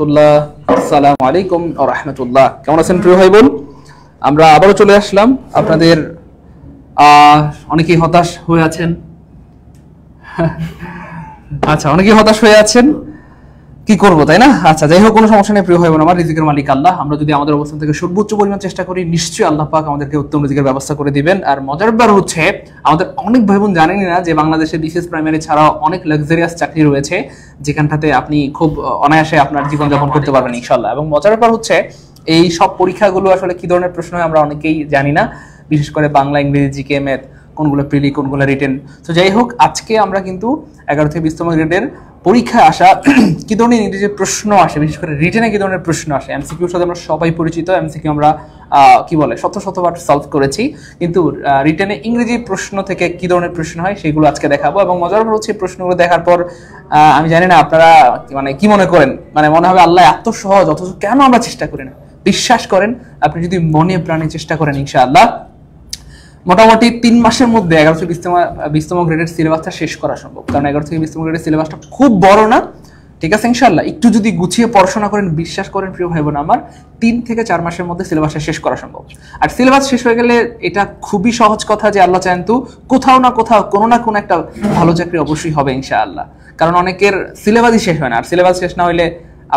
রাহমাতুল্লাহ। আসসালামু আলাইকুম ওয়া রাহমাতুল্লাহ। কেমন আছেন প্রিয় ভাই বোন? আমরা আবারও চলে আসলাম। আপনাদের অনেকেই হতাশ হয়ে আছেন। আচ্ছা, অনেকেই হতাশ হয়ে আছেন, কি করবো, তাই না? আচ্ছা, যাই হোক, কোনো সমস্যা নেই প্রিয় ভাই বোন আমার। রিজিকের মালিক আল্লাহ। আমরা যদি আমাদের অবস্থান থেকে সর্বোচ্চ পরিমাণ চেষ্টা করি, নিশ্চয়ই আল্লাহ পাক আমাদেরকে উত্তম রিজিকের ব্যবস্থা করে দিবেন। আর মজার ব্যাপার হচ্ছে, আমাদের অনেক ভাই বোন জানেনই না যে বাংলাদেশে বিশেষ প্রাইমারি ছাড়াও অনেক লাক্সারিয়াস চাকরি রয়েছে, যেখানটাতে আপনি খুব অনায়াসে আপনার জীবনযাপন করতে পারবেন ইনশাল্লাহ। এবং মজার ব্যাপার হচ্ছে, এই সব পরীক্ষাগুলো আসলে কি ধরনের প্রশ্ন হয় আমরা অনেকেই জানি না, বিশেষ করে বাংলা, ইংরেজি, জিকে, ম্যাথ, কোনগুলো প্রিলি, কোনগুলো রিটেন। তো যাই হোক, আজকে আমরা কিন্তু 11 থেকে 20তম গ্রেডের পরীক্ষায় আসা কি ধরনের ইংরেজি প্রশ্ন আসে, বিশেষ করে রিটেনে কি ধরনের প্রশ্ন আসে। এমসিকিউর সাথে আমরা সবাই পরিচিত, এমসিকিউ আমরা কি বলে শতবার সলভ করেছি, কিন্তু রিটেনে ইংরেজি প্রশ্ন থেকে কি ধরনের প্রশ্ন হয় সেগুলো আজকে দেখাবো। এবং মজার ব্যাপার হচ্ছে, প্রশ্নগুলো দেখার পর আমি জানি না আপনারা মানে কি মনে করেন, মানে মনে হবে আল্লাহ এত সহজ, অথচ কেন আমরা চেষ্টা করি না। বিশ্বাস করেন, আপনি যদি মনে প্রাণে চেষ্টা করেন, ইনশাআল্লাহ মোটামুটি 3 মাসের মধ্যে 11 থেকে 20তম গ্রেডের সিলেবাসটা শেষ করা সম্ভব। কারণ 11 থেকে 20তম গ্রেডের সিলেবাসটা খুব বড় না, ঠিক আছে? ইনশাআল্লাহ একটু যদি গুছিয়ে পড়াশোনা করেন, বিশ্বাস করেন প্রিয় ভাই বোন আমার, 3 থেকে 4 মাসের মধ্যে সিলেবাসটা শেষ করা সম্ভব। আর সিলেবাস শেষ হয়ে গেলে এটা খুবই সহজ কথা যে আল্লাহ চান তো কোথাও না কোথাও কোনো না কোনো একটা ভালো চাকরি অবশ্যই হবে ইনশাআল্লাহ। কারণ অনেকের সিলেবাসই শেষ হয় না, আর সিলেবাস শেষ না হইলে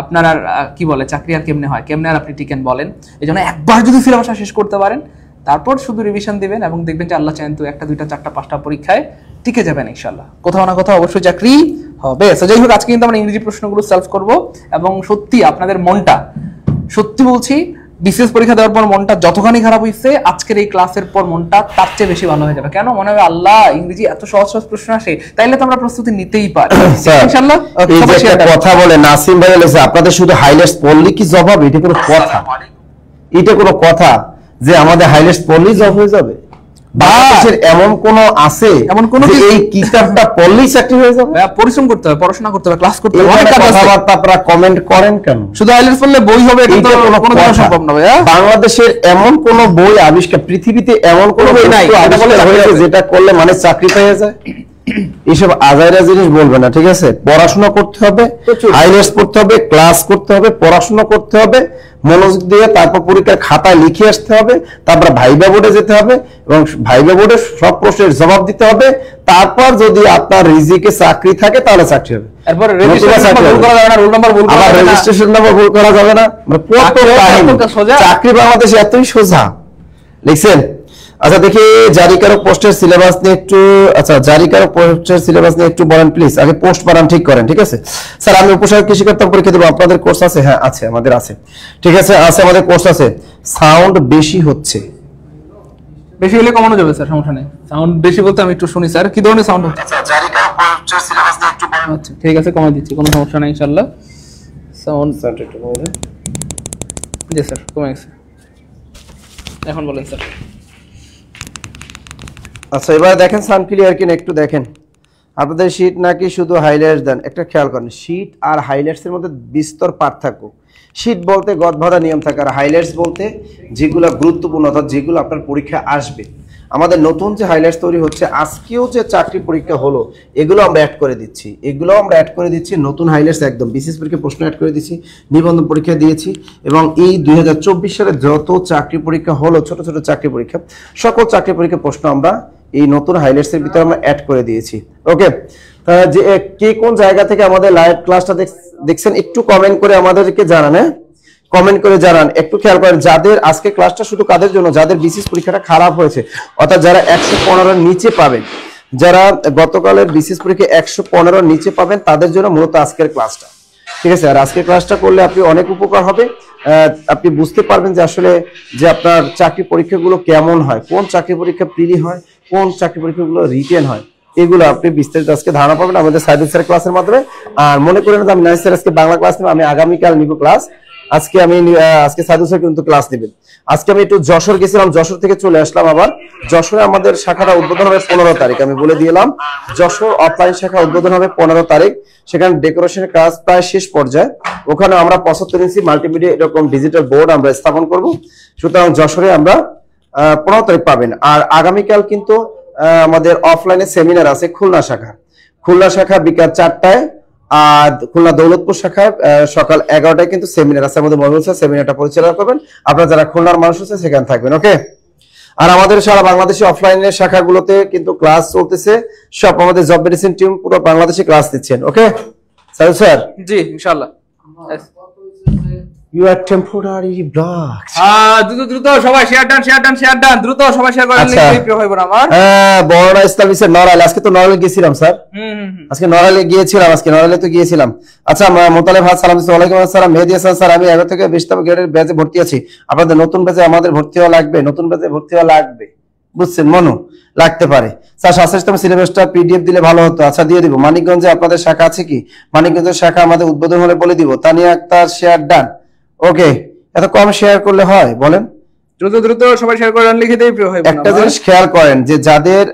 আপনার আর কি বলে চাকরি আর কেমনে হয়, কেমনে আর আপনি টিকেন বলেন? এই জন্য একবার যদি সিলেবাসটা শেষ করতে পারেন, তারপর শুধু রিভিশন দিবেন এবং দেখবেন যে আল্লাহ চান তো 1টা 2টা 4টা 5টা পরীক্ষায় টিকে যাবেন ইনশাআল্লাহ, কোথাও না কোথাও অবশ্যই চাকরি হবে। তো যাই হোক, আজকে কিন্তু আমরা ইংরেজি প্রশ্নগুলো সলভ করব। এবং সত্যি আপনাদের মনটা, সত্যি বলছি, বিসিএস পরীক্ষা দেওয়ার পর মনটা যতখানি খারাপ হয়েছে, আজকের এই ক্লাসের পর মনটা তার চেয়ে বেশি ভালো হয়ে যাবে। কেন? মনে হবে আল্লাহ ইংরেজি এত সহজ সহজ প্রশ্ন আসে, তাইলে তো আমরা প্রস্তুতি নিতেই পারি ইনশাআল্লাহ। এই যে একটা কথা বলে নাসিম ভাই বলেছে, আপনাদের শুধু হাইলাইটস পড়লে কি জবাব? এটা কোনো কথা? এটা কোনো কথা যে আমাদের হাইলাইটস পড়লেই জব হয়ে যাবে? বাংলাদেশের এমন কোন আছে, এমন কোন এই কিতাবটা পড়লেই চাকরি হয়ে যাবে? পরিশ্রম করতে হবে, পড়াশোনা করতে হবে, ক্লাস করতে হবে, অনেক কথাবার্তা আপনারা কমেন্ট করেন কেন? শুধু হাইলাইটস পড়লে বই হবে এটা তো কোনো সম্ভব না ভাইয়া। বাংলাদেশের এমন কোন বই আবিষ্কার, পৃথিবীতে এমন কোন বই নাই যেটা করলে মানে চাকরি পেয়ে যায়? এইসব আজাইরা জিনিস বলবে না, ঠিক আছে? পড়াশোনা করতে হবে, হাইলাইটস পড়তে হবে, ক্লাস করতে হবে, পড়াশোনা করতে হবে মনোযোগ দিয়ে, তারপর পরীক্ষার খাতায় লিখে আসতে হবে, তারপর ভাইবা বোর্ডে যেতে হবে এবং ভাইবা বোর্ডে সব প্রশ্নের জবাব দিতে হবে। তারপর যদি আপনার রিজিকে চাকরি থাকে তাহলে চাকরি হবে। এরপর রেজিস্ট্রেশন নাম্বার ভুল করা যাবে না। চাকরি বাংলাদেশে এতই সোজা, লিখছেন? আচ্ছা, দেখি জারিকারক পোস্টের সিলেবাস নিয়ে একটু, আচ্ছা জারিকারক পোস্টের সিলেবাস নিয়ে একটু বলেন প্লিজ। আগে পোস্ট বানান ঠিক করেন, ঠিক আছে? স্যার আমি উপসহায়ক কৃষিকর্তা পরীক্ষা দেব, আপনাদের কোর্স আছে? হ্যাঁ আছে, আমাদের আছে, ঠিক আছে, আছে আমাদের কোর্স আছে। সাউন্ড বেশি হচ্ছে, বেশি হলে কমানো যাবে স্যার, সমস্যা নেই। সাউন্ড বেশি বলতে আমি একটু শুনি স্যার, কি ধরনের সাউন্ড হচ্ছে? আচ্ছা জারিকারক পোস্টের সিলেবাস নিয়ে একটু বলেন। আচ্ছা ঠিক আছে, কমাই দিচ্ছি, কোনো সমস্যা নেই ইনশাআল্লাহ। সাউন্ড স্যার একটু বলেন। জি স্যার, কমে গেছে, এখন বলেন স্যার। আচ্ছা এবার দেখেন সাউন্ড ক্লিয়ার কিনা একটু দেখেন। আপনাদের শীট নাকি শুধু হাইলাইটস দেন? একটা খেয়াল করেন, শীট আর হাইলাইটস এর মধ্যে বিস্তর পার্থক্য। শীট বলতে গদবাঁধা নিয়ম থাকে, আর হাইলাইটস বলতে যেগুলো গুরুত্বপূর্ণ, অর্থাৎ যেগুলো আপনার পরীক্ষা আসবে। আমাদের নতুন যে হাইলাইটস তৈরি হচ্ছে, আজকেও যে চাকরি পরীক্ষা হলো, এগুলো আমরা অ্যাড করে দিচ্ছি, নতুন হাইলাইটস একদম বিসিএস পরীক্ষা প্রশ্ন অ্যাড করে দিচ্ছি, নিবন্ধন পরীক্ষা দিয়েছি, এবং এই 2024 সালে যত চাকরি পরীক্ষা হলো, ছোট ছোট চাকরি পরীক্ষা, সকল চাকরি পরীক্ষা প্রশ্ন আমরা এই নতুন হাইলাইটস এর ভিতরে আমরা অ্যাড করে দিয়েছি। ওকে, যে কে কোন জায়গা থেকে আমাদের লাইভ ক্লাসটা দেখছেন একটু কমেন্ট করে আমাদেরকে জানান। হ্যাঁ, কমেন্ট করে জানান। একটু খেয়াল করেন, যাদের আজকে ক্লাসটা শুধু কাদের জন্য, যাদের বিসিএস পরীক্ষাটা খারাপ হয়েছে, অর্থাৎ যারা 115 এর নিচে পাবেন, যারা গতকালের বিসিএস পরীক্ষা 115 এর নিচে পাবেন, তাদের জন্য মূলত আজকের ক্লাসটা, ঠিক আছে? আর আজকের ক্লাসটা করলে আপনি অনেক উপকার হবে। আপনি বুঝতে পারবেন যে আসলে যে আপনার চাকরি পরীক্ষাগুলো কেমন হয়, কোন চাকরি পরীক্ষা প্রিলি হয়, কোন চাকরি পরীক্ষাগুলো রিটেন হয়, এগুলো আপনি বিস্তারিত আজকে ধারণা পাবেন আমাদের সাইদুল স্যারের ক্লাসের মাধ্যমে। আর মনে করেন যে আমি নাইস স্যার আজকে বাংলা ক্লাস নেব, আমি আগামীকাল নিব ক্লাস। আজকে সাইদুল স্যার কিন্তু ক্লাস নেবেন। আজকে আমি একটু যশোর গেছিলাম, যশোর থেকে চলে আসলাম আবার। যশোরে আমাদের শাখাটা উদ্বোধন হবে 15 তারিখ, আমি বলে দিলাম। যশোর অফলাইন শাখা উদ্বোধন হবে 15 তারিখ। সেখানে ডেকোরেশনের কাজ প্রায় শেষ পর্যায়ে। ওখানে আমরা 75 ইঞ্চি মাল্টিমিডিয়া এরকম ডিজিটাল বোর্ড আমরা স্থাপন করব। সুতরাং যশোরে আমরা 15 তারিখ পাবেন। আর আগামীকাল কিন্তু আমাদের অফলাইনে সেমিনার আছে খুলনা শাখা বিকাল 4টায় আর খুলনা দৌলতপুর শাখায় সকাল 11টায় কিন্তু সেমিনার আছে, আমাদের মহিউল স্যার সেমিনারটা পরিচালনা করবেন। আপনারা যারা খুলনার মানুষ আছে সেখানে থাকবেন, ওকে। আর আমাদের সারা বাংলাদেশে অফলাইনের শাখাগুলোতে কিন্তু ক্লাস চলতেছে, সব আমাদের জব মেডিসিন টিম পুরো বাংলাদেশে ক্লাস দিচ্ছেন, ওকে স্যার। জি ইনশাআল্লাহ। You are temporary blocked. দ্রুত সবাই শেয়ার ডান দ্রুত সবাই শেয়ার করেন লিখে প্রিয় ভাই বোন আমার। বড় ইসলামিসের নড়াইল, আজকে তো নড়াইলে গিয়েছিলাম স্যার, আজকে নড়াইলে গিয়েছিলাম। আচ্ছা মোতালেব হাত সালাম দিচ্ছি, ওয়ালাইকুম আসসালাম। মেহেদী হাসান স্যার, আমি 11 থেকে 20তম গ্রেডের ব্যাচে ভর্তি আছি, আপনাদের নতুন ব্যাচে আমাদের ভর্তি হওয়া লাগবে, বুঝছেন মনু, লাগতে পারে স্যার। স্বাস্থ্যতম সিলেবাসটা পিডিএফ দিলে ভালো হতো। আচ্ছা দিয়ে দিব। মানিকগঞ্জে আপনাদের শাখা আছে কি? মানিকগঞ্জের শাখা আমাদের উদ্বোধন হলে বলে দিব। তানিয়া আক্তার শেয়ার ডান, ওকে। এত কম শেয়ার করলে হয় বলেন? দ্রুত সবাই শেয়ার করেন লিখে দেই প্রিয় ভাই বোন। একটা জিনিস খেয়াল করেন যে যাদের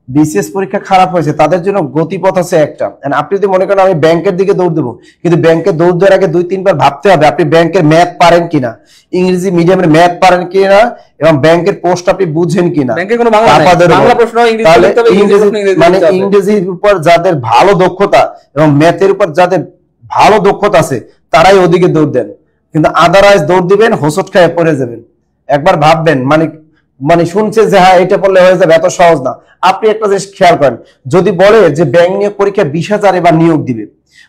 বিসিএস পরীক্ষা খারাপ হয়েছে তাদের জন্য গতিপথ আছে একটা। আপনি যদি মনে করেন আমি ব্যাংকের দিকে দৌড় দেবো, কিন্তু ব্যাংকে দৌড় দেওয়ার আগে 2-3 বার ভাবতে হবে আপনি ব্যাংকের ম্যাথ পারেন কিনা, ইংরেজি মিডিয়ামের ম্যাথ পারেন কিনা, এবং ব্যাংকের পোস্ট আপনি বুঝেন কিনা। মানে ইংরেজির উপর যাদের ভালো দক্ষতা এবং ম্যাথের উপর যাদের ভালো দক্ষতা আছে তারাই ওদিকে দৌড় দেন, কিন্তু আদারওয়াইজ দৌড় দিবেন হোঁচট খায় পড়ে যাবেন। একবার ভাববেন, মানে শুনছে যে হ্যাঁ এটা পড়লে হয়ে যাবে, এত সহজ না। আপনি একটা জিনিস খেয়াল করেন, যদি বলে যে ব্যাংক নিয়োগ পরীক্ষা 20,000 এবার নিয়োগ দিবে,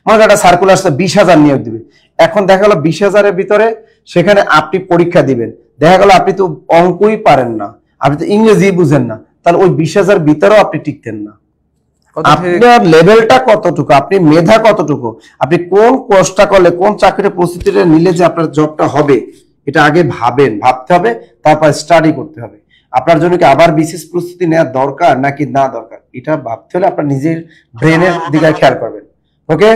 মনে করেন একটা সার্কুলার আসলে 20,000 নিয়োগ দিবে, এখন দেখা গেল 20,000-এর ভিতরে সেখানে আপনি পরীক্ষা দিবেন, দেখা গেল আপনি তো অঙ্কই পারেন না, আপনি তো ইংরেজি বুঝেন না, তাহলে ওই 20,000 ভিতরেও আপনি টিকতেন না। আপনার লেভেলটা কতটুকু, আপনি মেধা কতটুকু, আপনি কোন কোর্সটা করলে কোন চাকরির প্রস্তুতিটা নিলে যে আপনার জবটা হবে, এটা আগে ভাবতে হবে, তারপর স্টাডি করতে হবে। আপনার জন্য কি আবার বিশেষ প্রস্তুতি নেওয়া দরকার নাকি না দরকার, এটা ভাবতে হলে আপনার নিজের ব্রেনের দিকে খেয়াল করবেন, ওকে।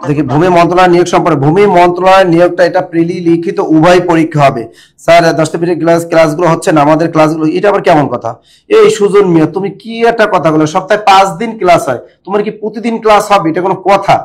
দেখি ভূমি মন্ত্রণালয় নিয়োগ সম্পর্কে, ভূমি মন্ত্রণালয়ের নিয়োগটা এটা প্রিলি লিখিত উভয় পরীক্ষা হবে স্যার। 10টা পিরিয়ড ক্লাসগুলো হচ্ছে না আমাদের ক্লাসগুলো, এটা আবার কেমন কথা? এই সুজন মিয়া তুমি কি একটা কথা বলো, সপ্তাহে 5 দিন ক্লাস হয়, তোমার কি প্রতিদিন ক্লাস হবে? এটা কোনো কথা?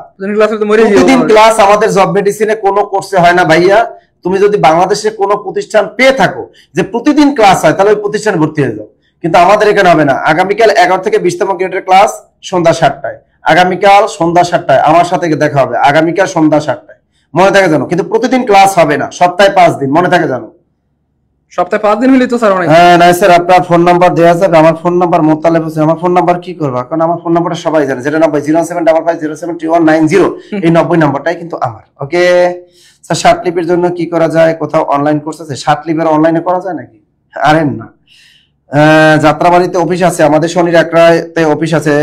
প্রতিদিন ক্লাস আমাদের জব মেডিসিনে কোনো কোর্সে হয় না ভাইয়া। তুমি যদি বাংলাদেশে কোনো প্রতিষ্ঠান পেয়ে থাকো যে প্রতিদিন ক্লাস হয়, তাহলে ওই প্রতিষ্ঠানে ভর্তি হয়ে যাও, কিন্তু আমাদের এখানে হবে না। আগামীকাল 11 থেকে 20তম গ্রেডের ক্লাস সন্ধ্যা 7টায়, আগামীকাল সন্ধ্যা 7টায় আমার সাথে দেখা হবে, আগামীকাল সন্ধ্যা 7টায়, মনে থাকে জানো। কিন্তু প্রতিদিন ক্লাস হবে না, সপ্তাহে 5 দিন, মনে থাকে জানো। সপ্তাহে 5 দিন হলে তো স্যার অনেক। হ্যাঁ না স্যার, আপনার ফোন নাম্বার দেওয়া যাবে? আমার ফোন নাম্বার মোতালেব হোসেন। আমার ফোন নাম্বার কি করবো, কারণ আমার ফোন নাম্বারটা সবাই জানে, যেটা 0755073190, এই 90 নাম্বারটাই কিন্তু আমার, ওকে স্যার। শার্টলিপের জন্য কি করা যায়? কোথাও অনলাইন কোর্স আছে? শার্টলিপের অনলাইনে করা যায় নাকি? আরেন না। যাত্রাবাড়িতে অফিস আছে, আমাদের শনির 1টাতে অফিস আছে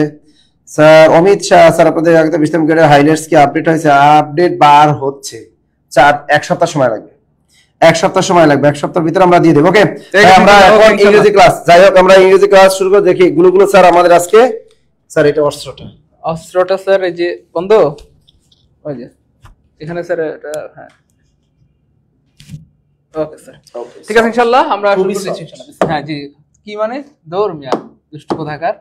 স্যার। অমিত শাহ স্যার, আপনাদের আগে 20তম গ্রেডের হাইলাইটস কি আপডেট হয়েছে? আপডেট বার হচ্ছে, 1 সপ্তাহ সময় লাগবে, 1 সপ্তাহ সময় লাগবে, 1 সপ্তাহের ভিতরে আমরা দিয়ে দেবো, ওকে। আমরা এখন ইংরেজি ক্লাস, যাই হোক আমরা ইংরেজি ক্লাস শুরু করে দেখি। গুলো স্যার আমাদের আজকে, স্যার এটা অস্ত্রটা স্যার এই যে বন্ধ, ওই যে এখানে স্যার এটা, হ্যাঁ ওকে স্যার, ঠিক আছে ইনশাআল্লাহ আমরা শুরু করছি ইনশাআল্লাহ। হ্যাঁ জি, কি মানে দৌড় মিয়া দুষ্ট কোথাকার।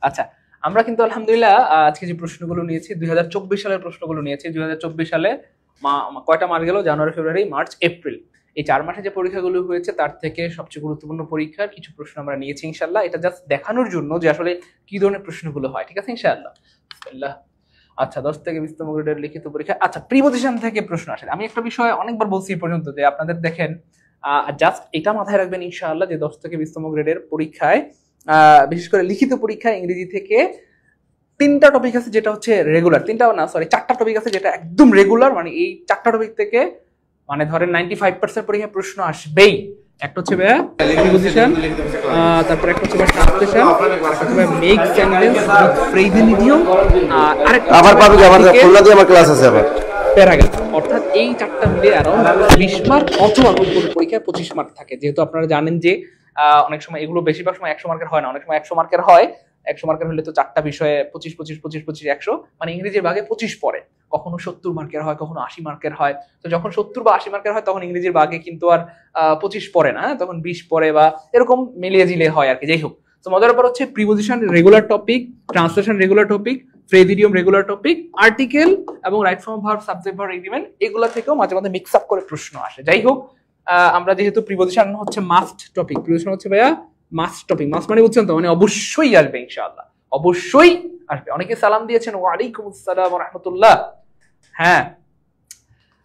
আচ্ছা আমরা কিন্তু আলহামদুলিল্লাহ আজকে যে প্রশ্নগুলো নিয়েছি 2024 সালের প্রশ্নগুলো নিয়েছি। 2024 সালে কয়টা মাস গেল? জানুয়ারি, ফেব্রুয়ারি, মার্চ, এপ্রিল, এই 4 মাসে যে পরীক্ষাগুলো হয়েছে তার থেকে সবচেয়ে গুরুত্বপূর্ণ পরীক্ষার কিছু প্রশ্ন আমরা নিয়েছি ইনশাআল্লাহ। এটা জাস্ট দেখানোর জন্য যে আসলে কি ধরনের প্রশ্নগুলো হয়, ঠিক আছে ইনশাআল্লাহ। আচ্ছা 10 থেকে 20তম গ্রেডের লিখিত পরীক্ষা। আচ্ছা প্রিপজিশন থেকে প্রশ্ন আসে। আমি একটা বিষয় অনেকবার বলছি এই পর্যন্ত যে আপনাদের দেখেন জাস্ট এটা মাথায় রাখবেন ইনশাআল্লাহ যে 10 থেকে 20তম গ্রেডের পরীক্ষায় বিশেষ করে লিখিত পরীক্ষায় ইংরেজি থেকে 3টা টপিক আছে যেটা হচ্ছে রেগুলার, 4টা টপিক আছে যেটা একদম রেগুলার। মানে এই 4টা টপিক থেকে মানে ধরেন 95% পরীক্ষায় প্রশ্ন আসবেই। একটা হচ্ছে প্রিপজিশন, তারপর একটা হচ্ছে ট্রান্সলেশন, একটা হচ্ছে মেক সেন্টেন্স উইথ ফ্রেজেল ইডিয়ম, আরেকটা আবার পাবে আমাদের খুলনা দিয়ে আমার ক্লাস আছে আবার প্যারাগ্রাফ। অর্থাৎ এই 4টা মিলে অ্যারাউন্ড 20 মার্ক অথবা পরীক্ষায় 25 মার্ক থাকে। যেহেতু আপনারা জানেন যে অনেক সময় এগুলো বেশিরভাগ সময় 100 মার্কের হয় না, অনেক সময় 100 মার্কের হয়। 100 মার্কের হলে তো 4টা বিষয়ে 25 25 25 25 100, মানে ইংরেজির ভাগে 25 পড়ে। কখনো 70 মার্কের হয়, কখনো 80 মার্কের হয়। তো যখন 70 বা 80 মার্কের হয় তখন ইংরেজির ভাগে কিন্তু আর 25 পড়ে না, তখন 20 পড়ে বা এরকম মিলিয়ে জিলে হয় আর কি। যাই হোক, তো মজার ব্যাপার হচ্ছে preposition regular topic, translation regular topic, phrase idiom regular topic, article এবং right form verb, subject verb agreement, এগুলা থেকেও মাঝে মাঝে মিক্স আপ করে প্রশ্ন আসে। যাই হোক, আমরা যেহেতু প্রিপজিশন হচ্ছে মাস্ট টপিক, প্রিপজিশন হচ্ছে ভাইয়া মাস্ট টপিক, মাস্ট মানে বুঝছেন তো, মানে অবশ্যই আসবে ইনশাআল্লাহ, অবশ্যই আসবে। অনেকে সালাম দিয়েছেন, ওয়ালাইকুম আসসালাম ওয়া রাহমাতুল্লাহ। হ্যাঁ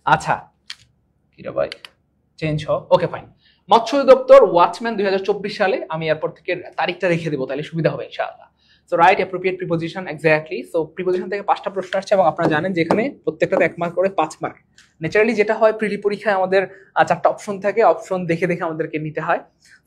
আচ্ছা কিরা ভাই চেঞ্জ হ, ওকে ফাইন। মৎস্য অধিদপ্তর ওয়াচম্যান 2024 সালে, আমি এরপর থেকে তারিখটা রেখে দেবো, তাহলে সুবিধা হবে ইনশাআল্লাহ। So right appropriate preposition, exactly. So preposition থেকে 5টা প্রশ্ন আসছে এবং আপনারা জানেন যে এখানে প্রত্যেকটাতে 1 মার্ক করে 5 মার্ক। ন্যাচারালি যেটা হয় প্রিলি পরীক্ষায় আমাদের 4টা অপশন থাকে, অপশন দেখে দেখে আমাদেরকে নিতে হয়।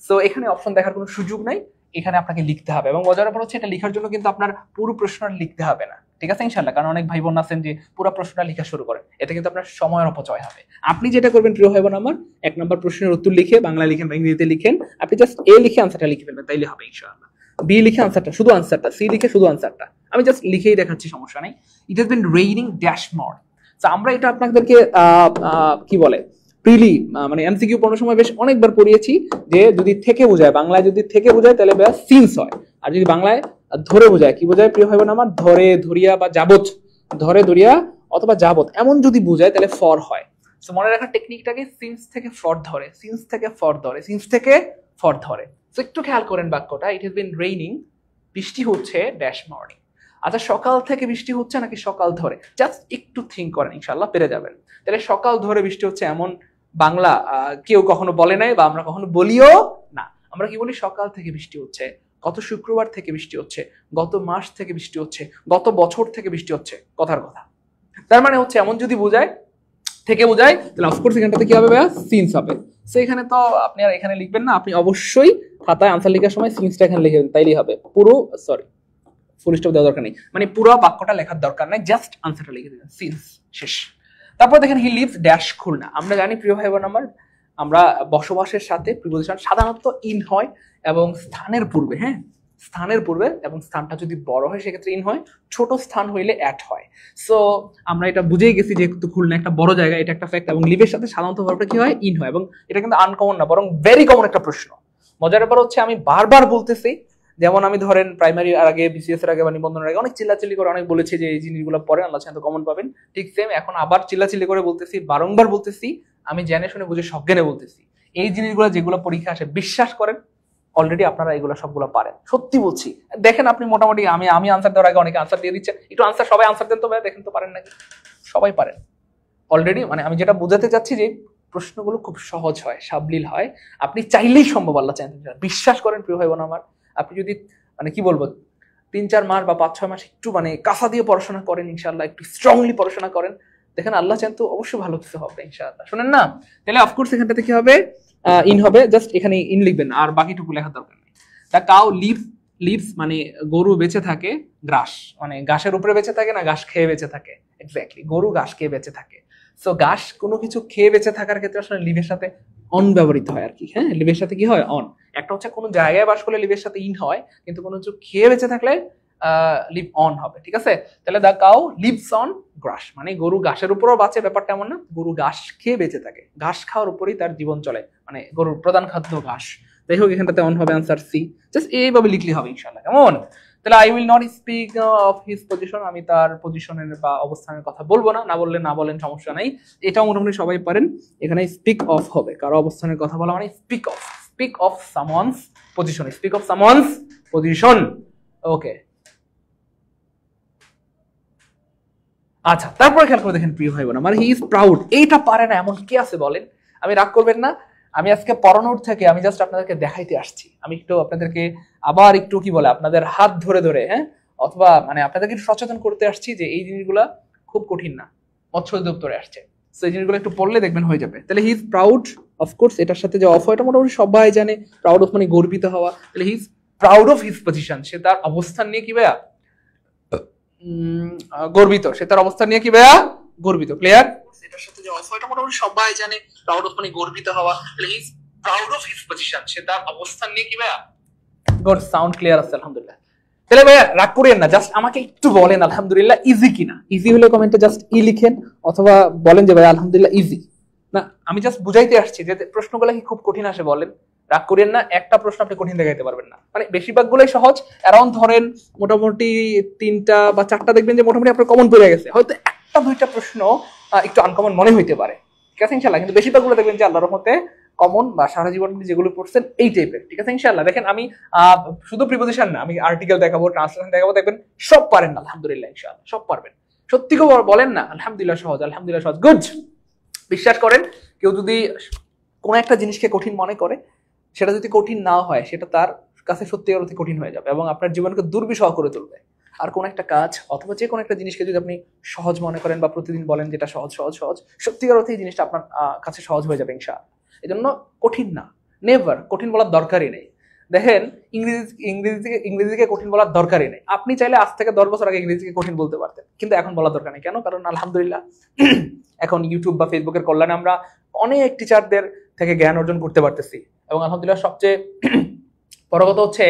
সো এখানে অপশন দেখার কোনো সুযোগ নাই, এখানে আপনাকে লিখতে হবে। এবং মজার ব্যাপার হচ্ছে এটা লেখার জন্য কিন্তু আপনার পুরো প্রশ্নটা লিখতে হবে না, ঠিক আছে ইনশাআল্লাহ। কারণ অনেক ভাই বোন আছেন যে পুরো প্রশ্নটা লেখা শুরু করেন, এতে কিন্তু আপনার সময়ের অপচয় হবে। আপনি যেটা করবেন প্রিয় ভাই বোন আমার, 1 নম্বর প্রশ্নের উত্তর লিখে বাংলা লিখেন বা ইংরেজিতে লিখেন, আপনি জাস্ট এ লিখে আনসারটা লিখে ফেলবেন, তাইলে হবে ইনশাআল্লাহ। বি লিখে আনসারটা, শুধু আনসারটা, সি লিখে শুধু আনসারটা, আমি জাস্ট লিখেই দেখাচ্ছি, সমস্যা নেই। It has been raining dash মর। তো আমরা এটা আপনাদেরকে কি বলে প্রিলি মানে এমসিকিউ পড়ানোর সময় বেশ অনেকবার পড়িয়েছি যে যদি থেকে বোঝায়, বাংলায় যদি থেকে বোঝায় তাহলে বেশ সিন্স হয়, আর যদি বাংলায় ধরে বোঝায়, কি বোঝায় প্রিয় ভাই বোন আমার, ধরে ধরিয়া বা যাবত, ধরে ধরিয়া অথবা যাবত এমন যদি বোঝায় তাহলে ফর হয়। তো মনে রাখার টেকনিকটাকে সিন্স থেকে ফর ধরে, সিন্স থেকে ফর ধরে, সিন্স থেকে ফর ধরে। তো একটু খেয়াল করেন বাক্যটা, ইট হ্যাজ বিন রেইনিং, বৃষ্টি হচ্ছে ড্যাশ মর্নিং। আচ্ছা সকাল থেকে বৃষ্টি হচ্ছে নাকি সকাল ধরে, জাস্ট একটু থিঙ্ক করেন, ইনশাআল্লাহ পেরে যাবেন। তাহলে সকাল ধরে বৃষ্টি হচ্ছে এমন বাংলা কেউ কখনো বলে নাই বা আমরা কখনো বলিও না। আমরা কি বলি, সকাল থেকে বৃষ্টি হচ্ছে, গত শুক্রবার থেকে বৃষ্টি হচ্ছে, গত মাস থেকে বৃষ্টি হচ্ছে, গত বছর থেকে বৃষ্টি হচ্ছে, কথার কথা। তার মানে হচ্ছে এমন যদি বোঝায়, থেকে বোঝায়, তাহলে অফকোর্স এখানটাতে কি হবে ভাইয়া, সিন্স হবে। সো এখানে তো আপনি আর এখানে লিখবেন না, আপনি অবশ্যই খাতায় আনসার লেখার সময় সিন্সটা এখানে লিখে দেবেন, তাইলেই হবে। পুরো সরি ফুল স্টপ দেওয়ার দরকার নেই, মানে পুরো বাক্যটা লেখার দরকার নাই, জাস্ট আনসারটা লিখে দেবেন, সিন্স শেষ। তারপর দেখেন হি লিভস ড্যাশ খুলনা। আমরা জানি প্রিয় ভাই বোন আমার, আমরা বসবাসের সাথে প্রিপোজিশন সাধারণত ইন হয় এবং স্থানের পূর্বে, হ্যাঁ স্থানের পূর্বে, এবং স্থানটা যদি বড় হয় সেক্ষেত্রে ইন হয়, ছোট স্থান হইলে অ্যাট হয়। সো আমরা এটা বুঝেই গেছি যেহেতু খুলনা একটা বড় জায়গা, এটা একটা ফ্যাক্ট। এবং লিভের সাথে সাধারণত ভার্বটা কি হয়, ইন হয়, এবং এটা কিন্তু আনকমন না, বরং ভেরি কমন একটা প্রশ্ন। মজার ব্যাপার হচ্ছে আমি বারবার বলতেছি, যেমন আমি ধরেন প্রাইমারি আগে, বিসিএস এর আগে বা নিবন্ধনের আগে অনেক চিল্লাচিল্লি করে অনেক বলেছি যে এই জিনিসগুলো পড়েন, আল্লাহ চাইলে কমন পাবেন। ঠিক সেম এখন আবার চিল্লাচিল্লি করে বলতেছি, বারংবার বলতেছি, আমি জেনে শুনে বুঝে সজ্ঞানে বলতেছি, এই জিনিসগুলো যেগুলো পরীক্ষা আসে বিশ্বাস করেন অলরেডি আপনারা এগুলো সবগুলো পারেন, সত্যি বলছি। দেখেন আপনি মোটামুটি আমি আনসার দেওয়ার আগে অনেকে আনসার দিয়ে দিচ্ছেন, একটু আনসার সবাই আনসার দেন তো ভাই, দেখেন তো পারেন নাকি, সবাই পারেন অলরেডি। মানে আমি যেটা বোঝাতে চাচ্ছি যে প্রশ্নগুলো খুব সহজ হয়, সাবলীল হয়, আপনি চাইলেই সম্ভব, আল্লাহ চাইলে বিশ্বাস করেন প্রিয় ভাই বোন আমার। আপনি যদি মানে কি বলবো 3-4 মাস বা 5-6 মাস একটু মানে কাঁচা দিয়ে পড়াশোনা করেন, ইনশাআল্লাহ একটু স্ট্রংলি পড়াশোনা করেন, দেখেন আল্লাহ চান তো অবশ্যই ভালো কিছু হবে ইনশাআল্লাহ। শুনেন না, তাহলে অফকোর্স এখানটাতে কি হবে, ইন হবে, জাস্ট এখানে ইন লিখবেন, আর বাকিটুকু লেখার দরকার নেই। দ্য কাউ লিভস মানে গরু বেঁচে থাকে গ্রাস, মানে ঘাসের উপরে বেঁচে থাকে না ঘাস খেয়ে বেঁচে থাকে, এক্স্যাক্টলি গরু ঘাস খেয়ে বেঁচে থাকে। সো ঘাস কোনো কিছু খেয়ে বেঁচে থাকার ক্ষেত্রে আসলে লিভের সাথে অন ব্যবহৃত হয় আর কি, হ্যাঁ লিভের সাথে কি হয়, অন। একটা হচ্ছে কোনো জায়গায় বাস করলে লিভের সাথে ইন হয়, কিন্তু কোনো কিছু খেয়ে বেঁচে থাকলে লিভ অন হবে, ঠিক আছে। তাহলে the cow lives on grass, মানে গরু ঘাসের উপরও বাঁচে, ব্যাপারটা এমন না, গরু ঘাস খেয়ে বেঁচে থাকে, ঘাস খাওয়ার উপরেই তার জীবন চলে, মানে গরুর প্রধান খাদ্য ঘাস। যাই হোক এখানটাতে অন হবে, আনসার সি, জাস্ট এইভাবে লিখলে হবে ইনশাআল্লাহ, কেমন। তাহলে I will not speak of his position, আমি তার পজিশনের বা অবস্থানের কথা বলবো না, না বললে না বলেন, সমস্যা নাই, এটাও মোটামুটি সবাই পারেন। এখানে স্পিক অফ হবে, কারো অবস্থানের কথা বলা মানে speak of someone's position, speak of someone's position, okay. আচ্ছা তারপরে খেয়াল করে দেখেন প্রিয় ভাই বোন আমার, হি ইজ প্রাউড, এইটা পারে না এমন কি আছে বলেন। আমি রাগ করবেন না, আমি আজকে পড়ানোর থেকে আমি জাস্ট আপনাদেরকে দেখাইতে আসছি, আমি একটু আপনাদেরকে আবার একটু কি বলে আপনাদের হাত ধরে ধরে, হ্যাঁ অথবা মানে আপনাদেরকে সচেতন করতে আসছি যে এই জিনিসগুলা খুব কঠিন না, মৎস্য অধিদপ্তরে আসছে, তো এই জিনিসগুলো একটু পড়লে দেখবেন হয়ে যাবে। তাহলে হি ইজ প্রাউড, অফকোর্স এটার সাথে যে অফ হয় এটা মোটামুটি সবাই জানে, প্রাউড অফ মানে গর্বিত হওয়া। তাহলে he is proud of his position, সে তার অবস্থান নিয়ে কি ভাইয়া গর্বিত, সে তার অবস্থান নিয়ে কি ভাইয়া গর্বিত, ক্লিয়ার। এটার সাথে যে অফ হয় এটা মোটামুটি সবাই জানে, প্রাউড অফ মানে গর্বিত হওয়া, তাহলে he is proud of his position, সে তার অবস্থান নিয়ে কি ভাইয়া, গুড, সাউন্ড ক্লিয়ার আছে আলহামদুলিল্লাহ। তাহলে ভাইয়া রাগ করেন না, জাস্ট আমাকে একটু বলেন আলহামদুলিল্লাহ ইজি কিনা, ইজি হলে কমেন্টে জাস্ট ই লিখেন, অথবা বলেন যে ভাই আলহামদুলিল্লাহ ইজি। না আমি জাস্ট বুঝাইতে আসছি যে প্রশ্নগুলো কি খুব কঠিন আসে বলেন, রাগ করেন না, একটা প্রশ্ন আপনি কঠিন দেখাইতে পারবেন না, মানে বেশিরভাগগুলোই সহজ, অ্যারাউন্ড ধরেন মোটামুটি 3টা বা 4টা দেখবেন যে মোটামুটি আপনার কমন পড়ে গেছে, হয়তো 1টা 2টা প্রশ্ন একটু আনকমন মনে হইতে পারে, ঠিক আছে ইনশাআল্লাহ, কিন্তু বেশিরভাগগুলো দেখবেন যে আল্লাহর রহমতে কমন বা সারা জীবন যেগুলো পড়ছেন এই টাইপের, ঠিক আছে ইনশাআল্লাহ। দেখেন আমি শুধু প্রিপোজিশন না, আমি আর্টিকেল দেখাবো, ট্রান্সলেশন দেখাবো, দেখবেন সব পারেন না আলহামদুলিল্লাহ, ইনশাআল্লাহ সব পারবেন। সত্যি করে বলেন না আলহামদুলিল্লাহ সহজ, আলহামদুলিল্লাহ সহজ, গুড। বিশ্বাস করেন, কেউ যদি কোনো একটা জিনিসকে কঠিন মনে করে, সেটা যদি কঠিন না হয়, সেটা তার কাছে সত্যিকার অর্থে কঠিন হয়ে যাবে এবং আপনার জীবনকে দুর্বিষহ করে তুলবে। আর কোন একটা কাজ অথবা যে কোনো একটা জিনিসকে যদি আপনি সহজ মনে করেন বা প্রতিদিন বলেন যেটা সহজ সহজ সহজ, সত্যিকার অর্থে এই জিনিসটা আপনার কাছে সহজ হয়ে যাবে ইনশাআল্লাহ। এই জন্য কঠিন না, নেভার কঠিন বলার দরকারই নেই। দেখেন ইংরেজিকে কঠিন বলার দরকারই নেই। আপনি চাইলে আজ থেকে 10 বছর আগে ইংরেজিকে কঠিন বলতে পারতেন, কিন্তু এখন বলার দরকার নেই। কেন? কারণ আলহামদুলিল্লাহ এখন ইউটিউব বা ফেসবুকের কল্যাণে আমরা অনেক টিচারদের থেকে জ্ঞান অর্জন করতে পারতেছি এবং আলহামদুলিল্লাহ সবচেয়ে বড় কথা হচ্ছে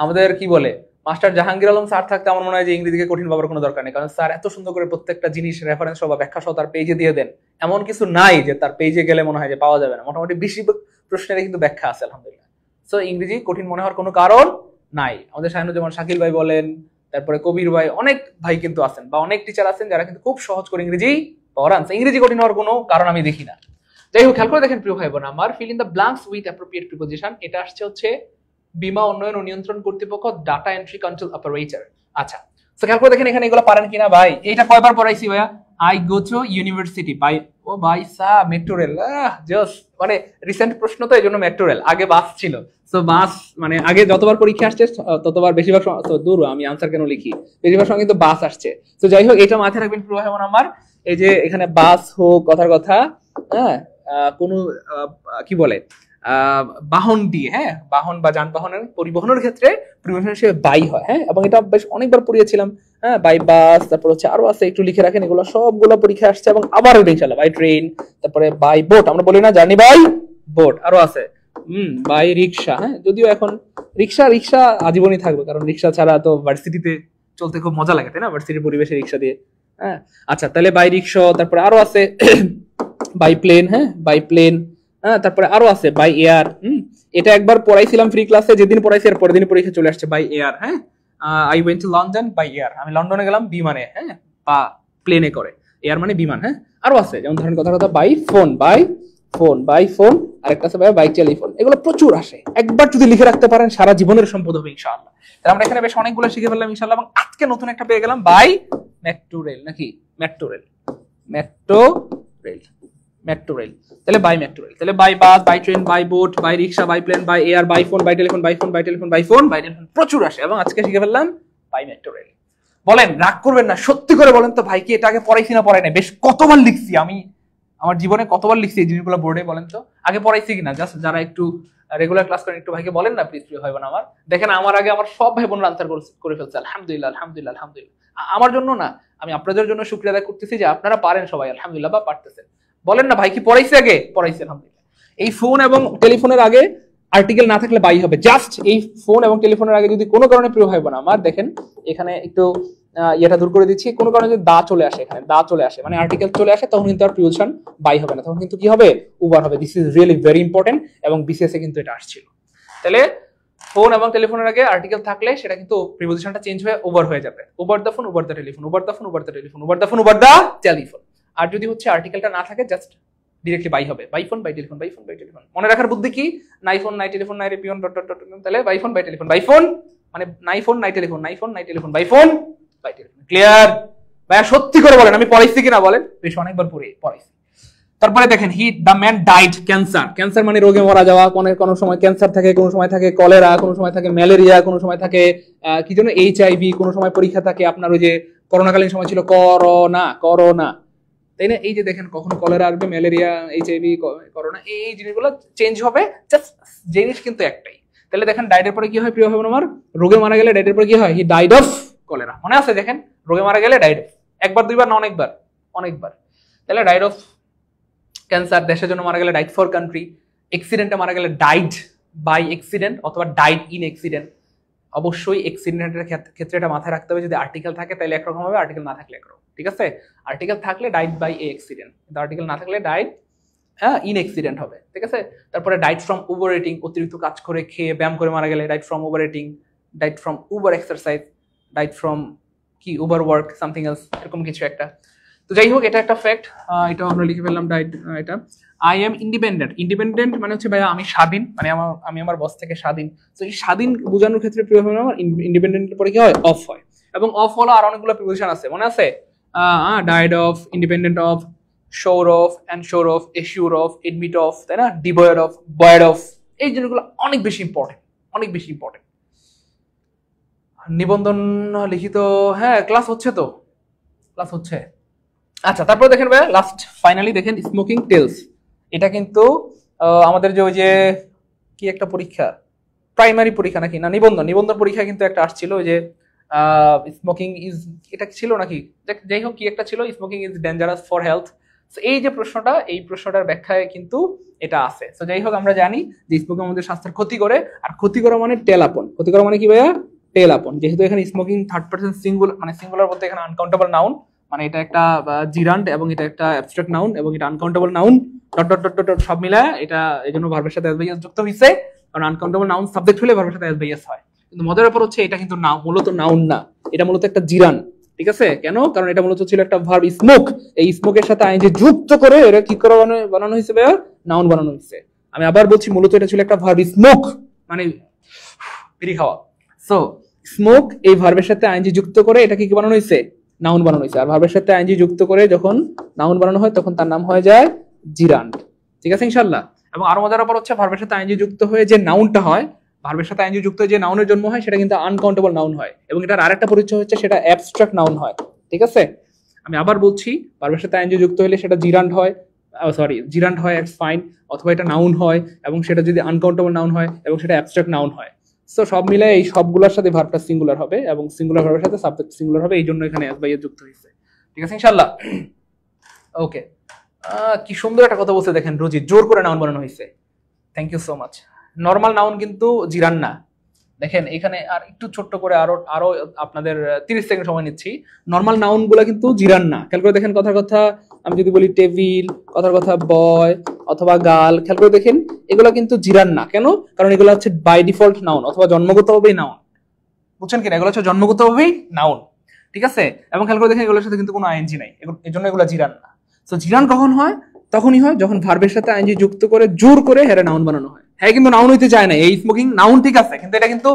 আমাদের কি বলে মাস্টার জাহাঙ্গীর আলম স্যার থাকতে আমার মনে হয় যে ইংরেজিকে কঠিন ভাবার কোনো দরকার নেই, কারণ স্যার এত সুন্দর করে প্রত্যেকটা জিনিস রেফারেন্স সহ বা ব্যাখ্যা সহ তার পেজে দিয়ে দেন। এমন কিছু নাই যে তার পেজে গেলে মনে হয় যে পাওয়া যাবে না, মোটামুটি বেশি প্রশ্নের কিন্তু ব্যাখ্যা আছে আলহামদুলিল্লাহ। সো ইংরেজি কঠিন মনে হওয়ার কোনো কারণ নাই। আমাদের শাহিনুজ্জামান শাকিল ভাই বলেন, তারপরে কবির ভাই, অনেক ভাই কিন্তু আছেন বা অনেক টিচার আছেন যারা কিন্তু খুব সহজ করে ইংরেজি পড়ান। ইংরেজি কঠিন হওয়ার কোনো কারণ আমি দেখি না। যাই হোক, খেয়াল করে দেখেন প্রিয় ভাই বোন আমার, fill in the blanks with appropriate preposition. এটা আসছে হচ্ছে বীমা উন্নয়ন ও নিয়ন্ত্রণ কর্তৃপক্ষ, ডাটা এন্ট্রি কন্ট্রোল অপারেটর। আচ্ছা, তো খেয়াল করে দেখেন এখানে এগুলো পারেন কিনা ভাই। এইটা কয়বার পড়াইছি ভাইয়া? I go to university by, ও ভাই সা মেট্রো রেল, জাস্ট মানে রিসেন্ট প্রশ্ন তো এই জন্য মেট্রো রেল, আগে বাস ছিল। তো বাস মানে আগে যতবার পরীক্ষা আসছে ততবার বেশিরভাগ তো দূর আমি আনসার কেন লিখি, বেশিরভাগ সময় কিন্তু বাস আসছে। তো যাই হোক, এটা মাথায় রাখবেন প্রিয় ভাই বোন আমার, এই যে এখানে বাস হোক কথার কথা, হ্যাঁ কোনো কি বলে বাহন দিয়ে, হ্যাঁ বাহন বা যানবাহনের পরিবহনের ক্ষেত্রে পরিবহন হিসেবে বাই হয়, হ্যাঁ এবং এটা বেশ অনেকবার পড়িয়েছিলাম, হ্যাঁ বাই বাস, তারপর হচ্ছে আরো আছে একটু লিখে রাখেন, এগুলো সবগুলো পরীক্ষা আসছে এবং আবার ইনশাআল্লাহ বাই ট্রেন, তারপরে বাই বোট, আমরা বলি না জার্নি বাই বোট, আরো আছে বাই রিক্সা, হ্যাঁ যদিও এখন রিক্সা আজীবনই থাকবে, কারণ রিক্সা ছাড়া তো ভার্সিটিতে চলতে খুব মজা লাগে, তাই না, ভার্সিটির পরিবেশে রিক্সা দিয়ে, হ্যাঁ। আচ্ছা, তাহলে বাই রিক্সা, তারপরে আরো আছে বাই প্লেন, হ্যাঁ বাই প্লেন, হ্যাঁ তারপরে আরো আছে বাই এয়ার। এটা একবার পড়াইছিলাম ফ্রি ক্লাসে, যেদিন পড়াইছি এর পরের দিন পরীক্ষা চলে আসছে বাই এয়ার, হ্যাঁ। I went to London by air, আমি লন্ডনে গেলাম বিমানে, হ্যাঁ বা প্লেনে করে, এয়ার মানে বিমান, হ্যাঁ। আরো আছে যেমন ধরেন কথা বাই ফোন, বাই ফোন, আরেকটা আছে বাই টেলিফোন। এগুলো প্রচুর আসে, একবার যদি লিখে রাখতে পারেন সারা জীবনের সম্পদ হবে ইনশাআল্লাহ। তাহলে আমরা এখানে বেশ অনেকগুলো শিখে ফেললাম ইনশাআল্লাহ, এবং আজকে নতুন একটা পেয়ে গেলাম বাই মেট্রো রেল, নাকি মেট্রো রেল, তাহলে বাই মেট্রো রেল, তাহলে by bus, by train, by boat, by rickshaw, by plane, by air, by phone, by telephone, প্রচুর আসে, এবং আজকে শিখে ফেললাম বাই মেট্রো রেল। বলেন, রাগ করবেন না, সত্যি করে বলেন তো ভাই কি এটা আগে পড়াইছি না পড়াই না? বেশ কতবার লিখছি আমি আমার জীবনে, কতবার লিখছি এই জিনিসগুলো বোর্ডে, বলেন তো আগে পড়াইছি কিনা? জাস্ট যারা একটু রেগুলার ক্লাস করেন একটু ভাইকে বলেন না প্লিজ, প্রিয় ভাই বোন আমার। দেখেন আমার আগে আমার সব ভাই বোনরা আনসার করে ফেলছে, আলহামদুলিল্লাহ আলহামদুলিল্লাহ আলহামদুলিল্লাহ। আমার জন্য না, আমি আপনাদের জন্য শুকরিয়া আদায় করতেছি যে আপনারা পারেন সবাই আলহামদুলিল্লাহ, বা পারতেছেন। বলেন না ভাই কি পড়াইছে আগে? পড়াইছে আলহামদুলিল্লাহ। এই ফোন এবং টেলিফোনের আগে আর্টিকেল না থাকলে বাই হবে, জাস্ট এই ফোন এবং টেলিফোনের আগে যদি কোনো কারণে, প্রিয় ভাই বোন আমার দেখেন এখানে একটু এটা দূর করে দিচ্ছি, কোনো কারণে যদি দা চলে আসে, এখানে দা চলে আসে মানে আর্টিকেল চলে আসে, তখন কিন্তু আর প্রিপোজিশন বাই হবে না, তখন কিন্তু কি হবে? ওভার হবে। This is really very important, এবং বিসিএস এ কিন্তু এটা আসছিল। তাহলে ফোন এবং টেলিফোনের আগে আর্টিকেল থাকলে সেটা কিন্তু প্রিপোজিশনটা চেঞ্জ হয়ে ওভার হয়ে যাবে। Over the phone, over the telephone, over the phone, over the telephone, over the phone, over the telephone. আর যদি হচ্ছে আর্টিকেলটা না থাকে, জাস্ট ডিরেক্টলি বাই হবে, by phone by telephone, by phone by telephone. মনে রাখার বুদ্ধি কি? নাই ফোন নাই টেলিফোন নাই রেপিয়ন ডট ডট ডট, তাহলে by phone by telephone, by phone মানে নাই ফোন নাই টেলিফোন, নাই ফোন নাই telephone, by phone by telephone. Clear? ভাইয়া সত্যি করে বলেন আমি পড়াইছি কিনা বলেন? বেশ অনেকবার পড়াইছি। তারপরে দেখেন he the man died cancer. Cancer মানে রোগে মারা যাওয়া, কোনো সময় ক্যান্সার থাকে, কোনো সময় থাকে কলেরা, কোনো সময় থাকে ম্যালেরিয়া, কোনো সময় থাকে কি যেন এইচআইভি, কোনো সময় পরীক্ষা থাকে আপনার ওই যে করোনাকালীন সময় ছিল করোনা, তাই না? এই যে দেখেন কখনো কলেরা আসবে, ম্যালেরিয়া, এইচআইভি, করোনা, এই জিনিসগুলো চেঞ্জ হবে, জাস্ট জিনিস কিন্তু একটাই। তাহলে দেখেন ডাইডের পরে কি হয় প্রিয় ভাই বোন আমার? রোগে মারা গেলে ডাইডের পরে কি হয়? He died of cholera. মনে আছে? দেখেন রোগে মারা গেলে ডাইড অফ, একবার দুইবার না অনেকবার। তাহলে ডাইড অফ ক্যান্সার, দেশের জন্য মারা গেলে ডাইড ফর কান্ট্রি, অ্যাক্সিডেন্টে মারা গেলে ডাইড বাই অ্যাক্সিডেন্ট অথবা ডাইড ইন অ্যাক্সিডেন্ট। অবশ্যই অ্যাক্সিডেন্টের ক্ষেত্রে এটা মাথায় রাখতে হবে, যদি আর্টিকেল থাকে তাহলে একরকম হবে, আর্টিকেল না থাকলে একরকম, ঠিক আছে? আর্টিকেল থাকলে ডাইড বাই এ অ্যাক্সিডেন্ট, কিন্তু আর্টিকেল না থাকলে ডাইড ইন অ্যাক্সিডেন্ট হবে, ঠিক আছে? তারপরে ডাইড ফ্রম ওভার ইটিং, অতিরিক্ত কাজ করে খেয়ে ব্যায়াম করে মারা গেলে died from over eating, died from over exercise, died from কি ওভার ওয়ার্ক, সামথিং এলস, এরকম কিছু একটা। তো যাই হোক, এটা একটা ফ্যাক্ট, এটাও আমরা লিখে ফেললাম। এটা আই এম ইন্ডিপেন্ডেন্ট। ইন্ডিপেন্ডেন্ট মানে হচ্ছে ভাইয়া আমি স্বাধীন, মানে আমি আমার বস থেকে স্বাধীন। তো এই স্বাধীন বোঝানোর ক্ষেত্রে প্রিপোজিশন আমার ইন্ডিপেন্ডেন্টের পরে কি হয়, অফ হয়। এবং অফ হলো আর অনেকগুলো প্রিপোজিশন আছে, মনে আছে? ডায়েড অফ, ইন্ডিপেন্ডেন্ট অফ, শোর of, ensure of, assure of, admit of, তাই না? ডিভয়েড অফ, বয়েড অফ, এই জিনিসগুলো অনেক বেশি ইম্পর্টেন্ট, অনেক বেশি ইম্পর্টেন্ট। নিবন্ধন লিখিত, হ্যাঁ ক্লাস হচ্ছে, তো ক্লাস হচ্ছে। আচ্ছা, তারপরে দেখেন ভাইয়া লাস্ট ফাইনালি দেখেন স্মোকিং টেলস। এটা কিন্তু আমাদের যে ওই যে কি একটা পরীক্ষা, প্রাইমারি পরীক্ষা নাকি না নিবন্ধন পরীক্ষা কিন্তু একটা আসছিল, ওই যে স্মোকিং ইজ, এটা ছিল নাকি, যাই হোক কি একটা ছিল, smoking is dangerous for health. এই যে প্রশ্নটা, এই প্রশ্নটার ব্যাখ্যায় কিন্তু এটা আছে। তো যাই হোক, আমরা জানি যে স্মোকিং আমাদের স্বাস্থ্যের ক্ষতি করে, আর ক্ষতি করা মানে টেল আপন। ক্ষতি করা মানে কি ভাইয়া, টেল আপন। যেহেতু এখানে স্মোকিং থার্ড পারসন সিঙ্গুলার, মানে সিঙ্গুলার বলতে এখানে আনকাউন্টেবল নাউন, মানে এটা একটা জিরান্ড এবং এটা একটা অ্যাবস্ট্রাক্ট নাউন এবং এটা uncountable noun, dot dot dot dot সব মিলায় এটা এই জন্য ভার্বের সাথে এস বাই এস যুক্ত হয়েছে। কারণ আনকাউন্টেবল নাউন সাবজেক্ট হলে ভার্বের সাথে এস বাই এস হয়। কিন্তু মজার ব্যাপার হচ্ছে এটা কিন্তু মূলত নাউন না, এটা মূলত একটা জিরান। ঠিক আছে, কেন? কারণ এটা মূলত ছিল একটা ভার্ব স্মোক। এই স্মোকের সাথে আইনজি যুক্ত করে এটা কি করে বানানো হয়েছে ভাইয়া, নাউন বানানো হয়েছে। আমি আবার বলছি, মূলত এটা ছিল একটা ভার্ব স্মোক, মানে বিড়ি খাওয়া। সো স্মোক এই ভার্বের সাথে আইনজি যুক্ত করে এটা কি বানানো হয়েছে, নাউন বানানো হয়েছে। আর ভার্বের সাথে আইনজি যুক্ত করে যখন নাউন বানানো হয় তখন তার নাম হয়ে যায় জিরান্ড। ঠিক আছে ইনশাআল্লাহ। এবং আরো মজার ব্যাপার হচ্ছে ভার্বের সাথে আইনজি যুক্ত হয়ে যে নাউনটা হয়, ভার্বের সাথে আইনজি যুক্ত যে নাউনের জন্ম হয় সেটা কিন্তু আনকাউন্টেবল নাউন হয়, এবং এটার আরেকটা পরিচয় হচ্ছে সেটা অ্যাবস্ট্রাক্ট নাউন হয়। ঠিক আছে, আমি আবার বলছি, ভার্বের সাথে আইনজি যুক্ত হলে সেটা জিরান্ড হয়, জিরান্ড হয়, ইটস ফাইন, অথবা এটা নাউন হয় এবং সেটা যদি আনকাউন্টেবল নাউন হয় এবং সেটা অ্যাবস্ট্রাক্ট নাউন হয়। সো সব মিলে এই সবগুলোর সাথে ভার্বটা সিঙ্গুলার হবে এবং সিঙ্গুলার ভার্বের সাথে সাবজেক্ট সিঙ্গুলার হবে, এই জন্য এখানে এস বাই এস যুক্ত হয়েছে। ঠিক আছে ইনশাআল্লাহ। ওকে, কি সুন্দর একটা কথা বলছে দেখেন রোজি, জোর করে নাউন বানানো হয়েছে। Thank you so much. Normal noun কিন্তু জিরান না। দেখেন এখানে আর একটু ছোট্ট করে আরো আপনাদের 30 সেকেন্ড সময় নিচ্ছি। নর্মাল নাউন গুলা কিন্তু জিরান না। খেয়াল করে দেখেন, কথার কথা আমি যদি বলি টেবিল, কথার কথা বয় অথবা গাল, খেয়াল করে দেখেন এগুলা কিন্তু জিরান না। কেন? কারণ এগুলো হচ্ছে বাই ডিফল্ট নাউন অথবা জন্মগতভাবেই নাউন। বুঝছেন কিনা? এগুলো হচ্ছে জন্মগতভাবেই নাউন। ঠিক আছে, এবং খেয়াল করে দেখেন এগুলোর সাথে কিন্তু কোনো আইএনজি নাই, এর জন্য এগুলো জিরান না। তো জিরান কখন হয়? তখনই হয় যখন ভার্বের সাথে আইএনজি যুক্ত করে জোর করে হেরে নাউন বানানো হয়। হ্যাঁ, কিন্তু নাউন হইতে চায় না। এই স্মোকিং নাউন ঠিক আছে, কিন্তু এটা কিন্তু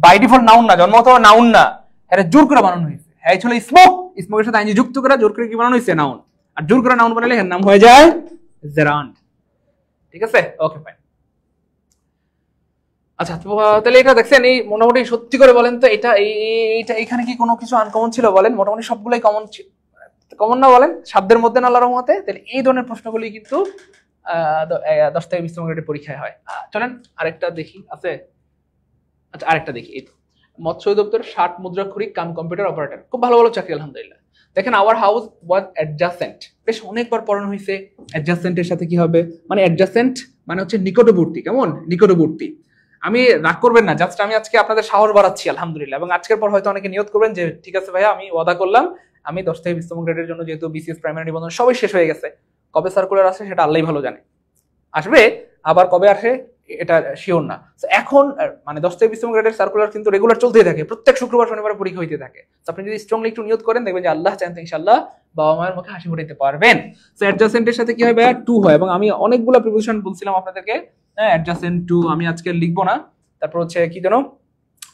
বাই ডিফল্ট নাউন না, জন্মগত নাউন না, হ্যাঁ জোর করে বানানো হয়েছে। হ্যাঁ ছিল স্মোক, স্মোকের সাথে আইএনজি যুক্ত করে জোর করে কি বানানো হয়েছে, নাউন। আর জোর করে নাউন বানালে এর নাম হয়ে যায় জেরান্ড। ঠিক আছে, ওকে ফাইন। আচ্ছা, তাহলে এটা দেখছেন, এই মোটামুটি সত্যি করে বলেন তো এটা এইটা এখানে কি কোনো কিছু আনকমন ছিল বলেন? মোটামুটি সবগুলাই কমন কমন না বলেন, সাধ্যের মধ্যে না আল্লাহর রহমতে। তাহলে এই ধরনের প্রশ্নগুলি কিন্তু 10 থেকে 20 নম্বরের পরীক্ষায় হয়। চলেন আরেকটা দেখি, আছে? আচ্ছা, আরেকটা দেখি। এই মৎস্য দপ্তর 60 মুদ্রাক্ষরিক কাম কম্পিউটার অপারেটর, খুব ভালো ভালো চাকরি আলহামদুলিল্লাহ। দেখেন আওয়ার হাউস ওয়াজ অ্যাডজাসেন্ট, বেশ অনেকবার পড়ানো হয়েছে। অ্যাডজাসেন্টের সাথে কি হবে, মানে অ্যাডজাসেন্ট মানে হচ্ছে নিকটবর্তী। কেমন? নিকটবর্তী। আমি রাগ করবেন না, জাস্ট আমি আজকে আপনাদের সাহস বাড়াচ্ছি আলহামদুলিল্লাহ। এবং আজকের পর হয়তো অনেকে নিয়ত করবেন যে ঠিক আছে ভাইয়া, আমি ওয়াদা করলাম আমি 10 থেকে 20তম গ্রেডের জন্য, যেহেতু বিসিএস প্রাইমারি নিবন্ধন সবই শেষ হয়ে গেছে, কবে সার্কুলার আসে সেটা আল্লাহই ভালো জানে। আসবে, আবার কবে আসে এটা শিওর না। এখন মানে 10 থেকে 20তম গ্রেডের সার্কুলার কিন্তু রেগুলার চলতেই থাকে, প্রত্যেক শুক্রবার শনিবার পরীক্ষা হইতে থাকে। তো আপনি যদি স্ট্রংলি একটু নিয়ত করেন, দেখবেন যে আল্লাহ চান ইনশাআল্লাহ বাবা মায়ের মুখে হাসি ফুটাইতে পারবেন। সো অ্যাডজাসেন্টের সাথে কি হয় ভাইয়া, টু হয়। এবং আমি অনেকগুলো প্রিপোজিশন বলছিলাম আপনাদেরকে, হ্যাঁ অ্যাডজাসেন্ট টু, আমি আজকে লিখবো না। তারপর হচ্ছে কি জানো,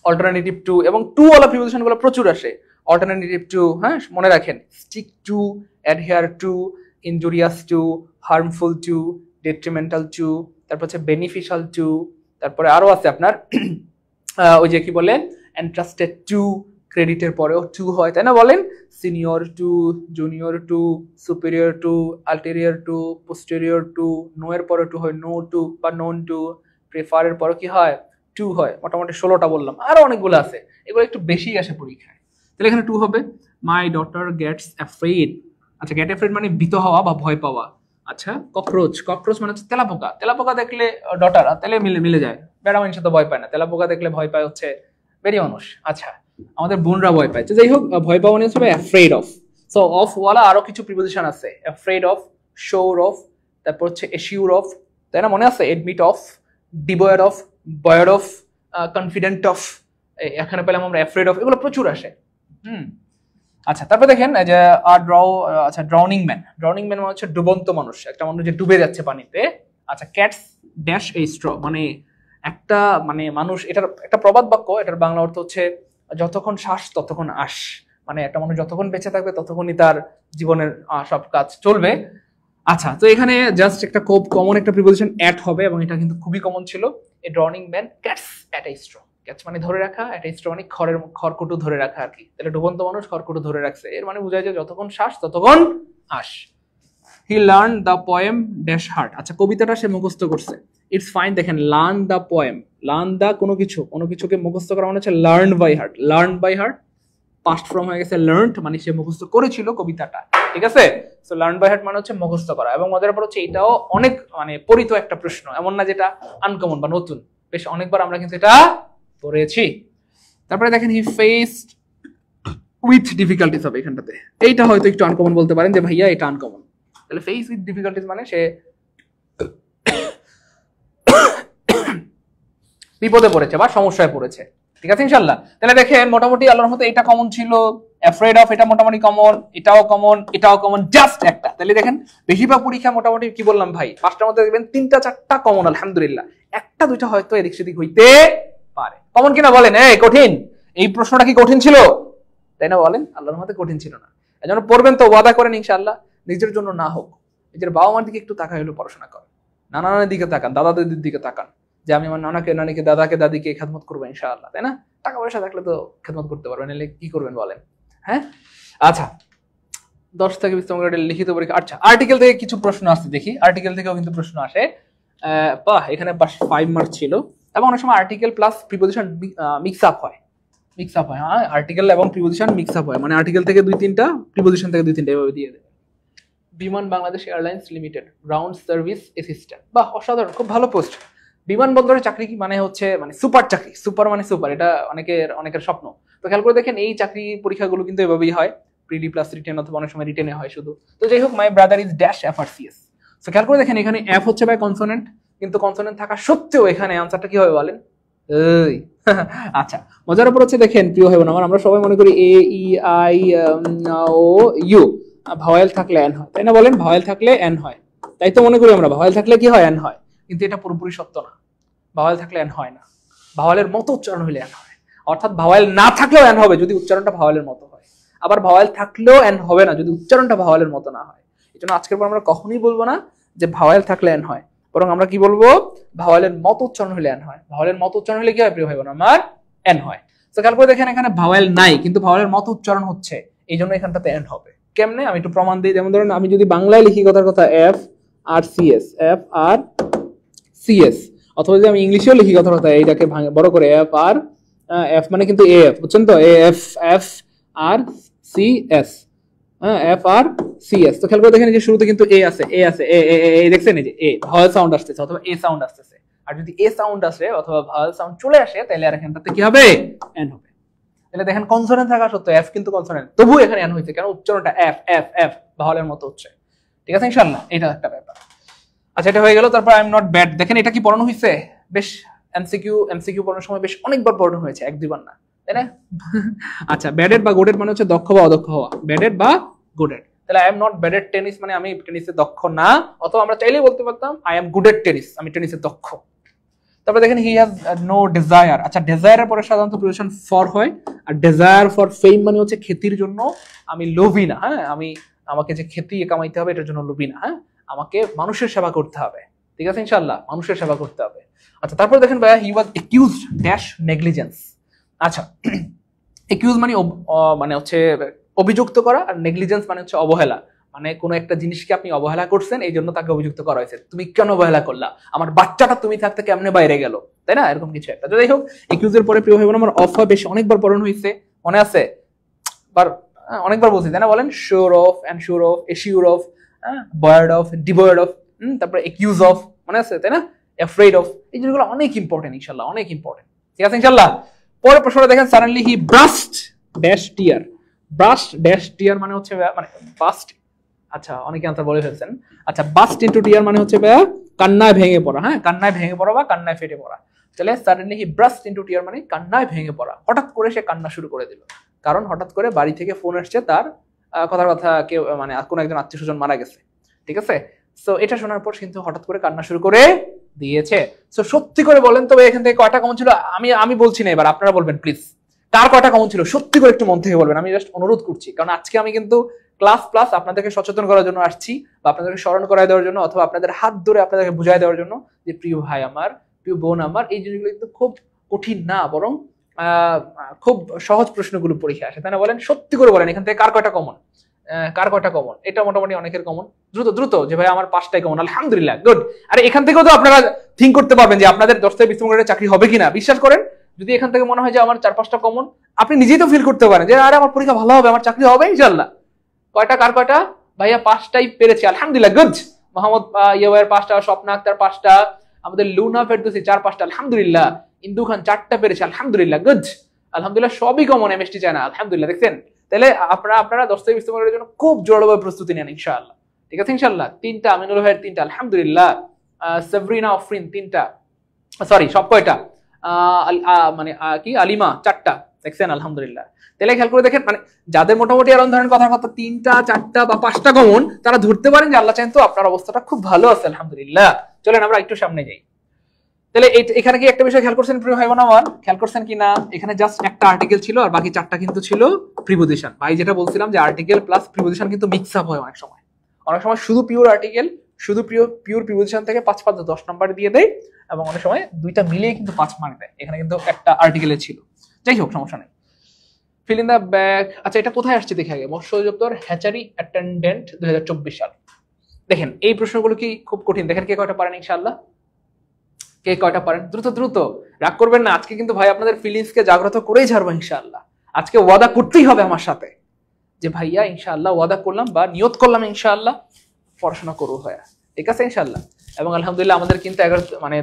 অল্টারনেটিভ টু, এবং টু ওয়ালা প্রিপোজিশন গুলো প্রচুর আসে। অল্টারনেটিভ টু, হ্যাঁ মনে রাখেন, stick to, adhere to, injurious two, harmful to, detrimental two, তারপর হচ্ছে বেনিফিশিয়াল টু, তারপরে আরো আছে আপনার ওই যে কি বলে এন্ট্রাস্টেড টু, ক্রেডিটের পরেও টু হয়, তাই না বলেন? Senior to, junior to, superior to, ulterior to, posterior to, know এর পরে টু হয় নো টু বা নোন টু, প্রেফারের পরে কি হয়, টু হয়। মোটামুটি 16টা বললাম, আরো অনেকগুলো আছে, এগুলো একটু বেশি আসে পরীক্ষায়। তাহলে এখানে টু হবে। My daughter Gates afraid. আচ্ছা, গেট অ্যাফ্রেড মানে ভীত হওয়া বা ভয় পাওয়া। আচ্ছা, ককরোচ, ককরোচ মানে হচ্ছে তেলাপোকা। তেলাপোকা দেখলে ডটার, তাহলে মিলে যায়। বেড়া মানুষ তো ভয় পায় না, তেলাপোকা দেখলে ভয় পায় হচ্ছে বেরি মানুষ। আচ্ছা, আমাদের বোনরা ভয় পায়। তো যাই হোক, ভয় পাওয়া মানে হচ্ছে অ্যাফ্রেড অফ। সো অফ ওয়ালা আরো কিছু প্রিপোজিশন আছে, অ্যাফ্রেড অফ, শোর অফ, তারপর হচ্ছে এশিউর অফ, তাই না? মনে আছে? এডমিট অফ, ডিবয়েড of, void of, confident of, এখানে পেলাম আমরা অ্যাফ্রেড অফ, এগুলো প্রচুর আসে। আচ্ছা তারপর দেখেন এই যে আচ্ছা ড্রাউনিং ম্যান মানে হচ্ছে ডুবন্ত মানুষ, একটা মানুষ যে ডুবে যাচ্ছে পানিতে। আচ্ছা ক্যাটস ড্যাশ এ স্ট্র মানে একটা মানে মানুষ, এটার একটা প্রবাদ বাক্য, এটার বাংলা অর্থ হচ্ছে যতক্ষণ শ্বাস ততক্ষণ আশ, মানে একটা মানুষ যতক্ষণ বেঁচে থাকবে ততক্ষণই তার জীবনের সব কাজ চলবে। আচ্ছা তো এখানে জাস্ট একটা খুব কমন একটা প্রিপোজিশন অ্যাট হবে এবং এটা কিন্তু খুবই কমন ছিল। A drowning man catches at a straw, catch মানে ধরে রাখা, অ্যাট এ স্ট্র মানে খড়কুটো ধরে রাখা আর কি। তাহলে ডুবন্ত মানুষ খড়কুটো ধরে রাখছে, এর মানে বোঝায় যে যতক্ষণ শ্বাস ততক্ষণ আশ। He learn the poem dash heart, আচ্ছা কবিতাটা সে মুখস্থ করছে। ইটস ফাইন, দেখেন learn the poem, learn the কোনো কিছুকে মুখস্থ করা মানে হচ্ছে learn by heart, past form হয়ে গেছে লার্নড, মানে সে মুখস্থ করেছিল কবিতাটা, ঠিক আছে। সো লার্ন বাই হার্ট মানে হচ্ছে মুখস্থ করা। এবং মজার ব্যাপার হচ্ছে এটাও অনেক মানে পরিত একটা প্রশ্ন, এমন না যেটা আনকমন বা নতুন, বেশ অনেকবার আমরা কিন্তু এটা পড়েছি। তারপরে দেখেন হি ফেসড উইথ ডিফিকাল্টিস হবে এখানটাতে, এইটা হয়তো একটু আনকমন বলতে পারেন যে ভাইয়া এটা আনকমন। তাহলে ফেস উইথ ডিফিকাল্টিস মানে সে বিপদে পড়েছে বা সমস্যায় পড়েছে, ঠিক আছে ইনশাআল্লাহ। তাহলে দেখেন মোটামুটি আল্লাহর মতে এটা কমন ছিল, অ্যাফ্রেড অফ এটা মোটামুটি কমন, এটাও কমন, জাস্ট একটা। তাহলে দেখেন বেশিরভাগ পরীক্ষা মোটামুটি কি বললাম ভাই, পাঁচটার মধ্যে দেখবেন 3-4টা কমন, আলহামদুলিল্লাহ। 1-2টা হয়তো এদিক সেদিক হইতে পারে। কমন কিনা বলেন? কঠিন, এই প্রশ্নটা কি কঠিন ছিল? তাই না বলেন? আল্লাহর মতে কঠিন ছিল না। এজন্য পড়বেন তো, ওয়াদা করেন ইনশাআল্লাহ নিজের জন্য না হোক, নিজের বাবা মার দিকে একটু তাকাই হলো পড়াশোনা করেন, নানা নানির দিকে তাকান, দাদা দাদির দিকে তাকান, যে আমি আমার নানিকে দাদাকে দাদিকে খেদমত করবো ইনশাআল্লাহ, তাই না? টাকা পয়সা থাকলে তো খেদমত করতে পারবেন, নাহলে কি করবেন বলেন? হ্যাঁ আচ্ছা 10 থেকে 20 নম্বর লিখিত পরীক্ষা। আচ্ছা আর্টিকেল থেকে কিছু প্রশ্ন আসছে, দেখি আর্টিকেল থেকেও কিন্তু প্রশ্ন আসে। এখানে 5 মার্ক ছিল, এবং অনেক সময় article plus preposition mix up হয়, হ্যাঁ আর্টিকেল এবং প্রিপোজিশন মিক্স আপ হয়, মানে আর্টিকেল থেকে 2-3টা, প্রিপোজিশন থেকে 2-3টা, এভাবে দিয়ে দেবে। বিমান Bangladesh airlines limited ground service assistant, বাহ অসাধারণ, খুব ভালো পোস্ট। বিমানবন্দরের চাকরি কি মানে হচ্ছে মানে সুপার চাকরি, সুপার মানে সুপার, এটা অনেকের স্বপ্ন। তো খেয়াল করে দেখেন এই চাকরি পরীক্ষাগুলো কিন্তু এভাবেই হয়, প্রিলি প্লাস রিটেন, অথবা অনেক সময় রিটেনে হয় শুধু। তো যাই হোক, my brother is dash FRCS. তো খেয়াল করে দেখেন এখানে এফ হচ্ছে ভাই কনসোনেন্ট, কিন্তু কনসোনেন্ট থাকা সত্ত্বেও এখানে আনসারটা কি হবে বলেন? এই আচ্ছা মজার উপর হচ্ছে দেখেন প্রিয় ভাই বোন আমার, আমরা সবাই মনে করি A E I O U, vowel থাকলে এন হয়, তাই না বলেন? ভাওয়েল থাকলে এন হয়, তাই তো মনে করি আমরা, ভাওয়েল থাকলে কি হয়? এন হয়। কিন্তু এটা পুরোপুরি সত্য না, ভাওয়েল থাকলে এন হয় না, ভাওয়েলের মতো উচ্চারণ হইলে এন হয়। অর্থাৎ ভাওয়েল না থাকলেও এন হবে যদি উচ্চারণটা ভাওয়েলের মতো হয়, আবার ভাওয়েল থাকলেও এন হবে না যদি উচ্চারণটা ভাওয়েলের মতো না হয়। এই জন্য আজকের পর আমরা কখনোই বলবো না যে ভাওয়েল থাকলে এন হয়, বরং আমরা কি বলবো? ভাওয়েলের মতো উচ্চারণ হলে এন হয়। ভাওয়েলের মতো উচ্চারণ হলে কি হয় প্রিয় ভাই বোন আমার? এন হয়। তো খেয়াল করে দেখেন এখানে ভাওয়েল নাই কিন্তু ভাওয়েলের মতো উচ্চারণ হচ্ছে, এই জন্য এখানটাতে এন হবে। কেমনে? আমি একটু প্রমাণ দিই। যেমন ধরেন আমি যদি বাংলায় লিখি কথার কথা এফ আর সিএস, অথবা যদি আমি ইংলিশেও লিখি কথার কথা এইটাকে বড় করে এফ মানে কিন্তু এ এফ, বুঝছেন তো? এফ আর সি এস, হ্যাঁ এফ আর সি এস। তো খেয়াল করে দেখেন যে শুরুতে কিন্তু এ আছে, দেখছেন এই যে এ ভাওয়েল সাউন্ড আসতেছে অথবা এ সাউন্ড আসতেছে। আর যদি এ সাউন্ড আসে অথবা ভাওয়েল সাউন্ড চলে আসে তাহলে আর এখানটাতে কি হবে? এন হবে। তাহলে দেখেন কনসোনেন্ট থাকা সত্ত্বেও এফ কিন্তু কনসোনেন্ট, তবু এখানে এন হয়েছে, কারণ উচ্চারণটা এফ এফ এফ ভাওয়েলের মতো হচ্ছে, ঠিক আছে ইনশাআল্লাহ? এটা একটা ব্যাপার। আচ্ছা এটা হয়ে গেল। তারপর আই এম নট ব্যাড, দেখেন এটা কি পড়ানো হয়েছে? বেশ এমসিকিউ পড়ানোর সময় বেশ অনেকবার পড়ানো হয়েছে, 1-2 বার না, তাই না? আচ্ছা ব্যাডেড বা গুডেড মানে হচ্ছে দক্ষ বা অদক্ষ হওয়া, ব্যাডেড বা গুডেড। তাহলে I am not bad at tennis মানে আমি টেনিসে দক্ষ না, অথবা আমরা চাইলেই বলতে পারতাম I am good at tennis, আমি টেনিসে দক্ষ। তারপর দেখেন হি হ্যাজ নো ডিজায়ার। আচ্ছা ডিজায়ারের পরে সাধারণত প্রিপোজিশন ফর হয়, আর ডিজায়ার ফর ফেম মানে হচ্ছে খ্যাতির জন্য আমি লোভী না, হ্যাঁ আমাকে যে খ্যাতি কামাইতে হবে এটার জন্য লোভী না, হ্যাঁ আমাকে মানুষের সেবা করতে হবে, ঠিক আছে ইনশাআল্লাহ? মানুষের সেবা করতে হবে। আচ্ছা তারপর দেখেন ভাইয়া হি ওয়াজ অ্যাকিউজড ড্যাশ নেগলিজেন্স। আচ্ছা অ্যাকিউজ মানে হচ্ছে অভিযুক্ত করা, আর নেগলিজেন্স মানে হচ্ছে অবহেলা, মানে কোনো একটা জিনিসকে আপনি অবহেলা করছেন এই জন্য তাকে অভিযুক্ত করা হয়েছে, তুমি কেন অবহেলা করলা, আমার বাচ্চাটা তুমি থাকতে কেমনে বাইরে গেল, তাই না? এরকম কিছু একটা। যাই হোক একিউজের পরে প্রিয় ভাই বোন আমার অফ বেশি অনেকবার পড়ানো হয়েছে, মনে আছে? অনেকবার বলছি তাই না বলেন? Sure of, ensure of, assure of, beware of, debarred of, তারপরে একিউজ অফ, মনে আছে তাই না? অ্যাফ্রেড অফ, এই জিনিসগুলো অনেক ইম্পর্টেন্ট ইনশাআল্লাহ, অনেক ইম্পর্টেন্ট, ঠিক আছে ইনশাআল্লাহ? পরে প্রশ্নটা দেখেন suddenly he burst dash tear. Burst dash tear মানে হচ্ছে মানে বাস্ট, আচ্ছা অনেকে আনসার বলে ফেলছেন। আচ্ছা বাস্ট ইনটু টিয়ার মানে হচ্ছে কান্নায় ভেঙে পড়া, হ্যাঁ কান্নায় ভেঙে পড়া বা কান্নায় ফেটে পড়া। তাহলে সাডেনলি হি ব্রাস্ট ইনটু টিয়ার মানে কান্নায় ভেঙে পড়া, হঠাৎ করে সে কান্না শুরু করে দিল, কারণ হঠাৎ করে বাড়ি থেকে ফোন আসছে, তার কথার কথা কেউ মানে কোন একজন আত্মীয় স্বজন মারা গেছে, ঠিক আছে। সো এটা শোনার পর কিন্তু হঠাৎ করে কান্না শুরু করে দিয়েছে। সো সত্যি করে বলেন তবে এখান থেকে কয়টা কমন ছিল? আমি বলছি না, এবার আপনারা বলবেন প্লিজ কার কয়টা কমন ছিল, সত্যি করে একটু মন থেকে বলবেন, আমি জাস্ট অনুরোধ করছি। কারণ আজকে আমি কিন্তু ক্লাস প্লাস আপনাদেরকে সচেতন করার জন্য আসছি, বা আপনাদেরকে স্মরণ করায় দেওয়ার জন্য, অথবা আপনাদের হাত ধরে আপনাদেরকে বুঝাই দেওয়ার জন্য যে প্রিয় ভাই আমার, প্রিয় বোন আমার, এই জিনিসগুলো কিন্তু খুব কঠিন না, বরং খুব সহজ প্রশ্নগুলো পরীক্ষা আসে, তাই না? বলেন সত্যি করে বলেন এখান থেকে কার কয়টা কমন, কার কয়টা কমন? এটা মোটামুটি অনেকের কমন। দ্রুত দ্রুত যে ভাই আমার 5টাই কমন, আলহামদুলিল্লাহ, গুড। আরে এখান থেকেও তো আপনারা থিঙ্ক করতে পারবেন যে আপনাদের 10 থেকে 20 নম্বরের চাকরি হবে কিনা। বিশ্বাস করেন, যদি এখান থেকে মনে হয় যে আমার 4-5টা কমন, আপনি নিজেই তো ফিল করতে পারেন যে আরে আমার পরীক্ষা ভালো হবে, আমার চাকরি হবে ইনশাআল্লাহ। কয়টা কার কয়টা? ভাইয়া 5টাই পেরেছি, আলহামদুলিল্লাহ, গুড। মোহাম্মদ ইয়ার 5টা, স্বপ্না আক্তার 5টা, আমাদের লুনা ফেরদৌসি 4-5টা, আলহামদুলিল্লাহ। ইন্দু খান 4টা পেরেছে, আলহামদুলিল্লাহ, গুড। আলহামদুলিল্লাহ, সবই কমন, এমএসটি চায় না, আলহামদুলিল্লাহ। দেখছেন? তাহলে আপনারা 10 থেকে 20 নম্বরের জন্য খুব জোরালোভাবে প্রস্তুতি নেন ইনশাআল্লাহ, ঠিক আছে? ইনশাআল্লাহ। 3টা আমিনুল ভাইয়ের 3টা, আলহামদুলিল্লাহ। সাবরিনা আফরিন 3টা, সরি সব কয়টা, মানে কি আলিমা 4টা, দেখছেন? আলহামদুলিল্লাহ। তাহলে খেয়াল করে দেখেন, মানে যাদের মোটামুটি এরকম ধরেন কথার কথা 3টা 4টা বা 5টা কমন, তারা ধরতে পারেন যে আল্লাহ চান তো আপনার অবস্থাটা খুব ভালো আছে, আলহামদুলিল্লাহ। চলেন আমরা একটু সামনে যাই। তাহলে এখানে কি একটা বিষয় খেয়াল করছেন প্রিয় ভাই বোন আমার, খেয়াল করছেন কি না? এখানে জাস্ট একটা আর্টিকেল ছিল আর বাকি 4টা কিন্তু ছিল প্রিপোজিশন। ভাই যেটা বলছিলাম যে আর্টিকেল প্লাস প্রিপোজিশন কিন্তু মিক্স আপ হয় অনেক সময়, শুধু পিওর আর্টিকেল, শুধু পিওর প্রিপোজিশন থেকে 5-5 10 নাম্বার দিয়ে দেয়, এবং অনেক সময় দুইটা মিলিয়ে কিন্তু 5 মার্ক দেয়। এখানে কিন্তু একটা আর্টিকেলে ছিল, যাই হোক সমস্যা নেই। Fill in the back. আচ্ছা, এটা কোথায় আসছে দেখে আগে। মৎস্য অধিদপ্তর, হ্যাচারি অ্যাটেন্ডেন্ট, 2024 সাল। দেখেন এই প্রশ্নগুলো কি খুব কঠিন? দেখেন কে কয়টা পারেন ইনশাআল্লাহ, কে কয়টা পারেন? দ্রুত দ্রুত, রাগ করবেন না। আজকে কিন্তু ভাই আপনাদের ফিলিংসকে জাগ্রত করেই ছাড়বো ইনশাআল্লাহ। আজকে ওয়াদা করতেই হবে আমার সাথে যে ভাইয়া ইনশাআল্লাহ ওয়াদা করলাম বা নিয়ত করলাম ইনশাআল্লাহ পড়াশোনা করবো ভাইয়া, ঠিক আছে ইনশাআল্লাহ। এবং আলহামদুলিল্লাহ আমাদের কিন্তু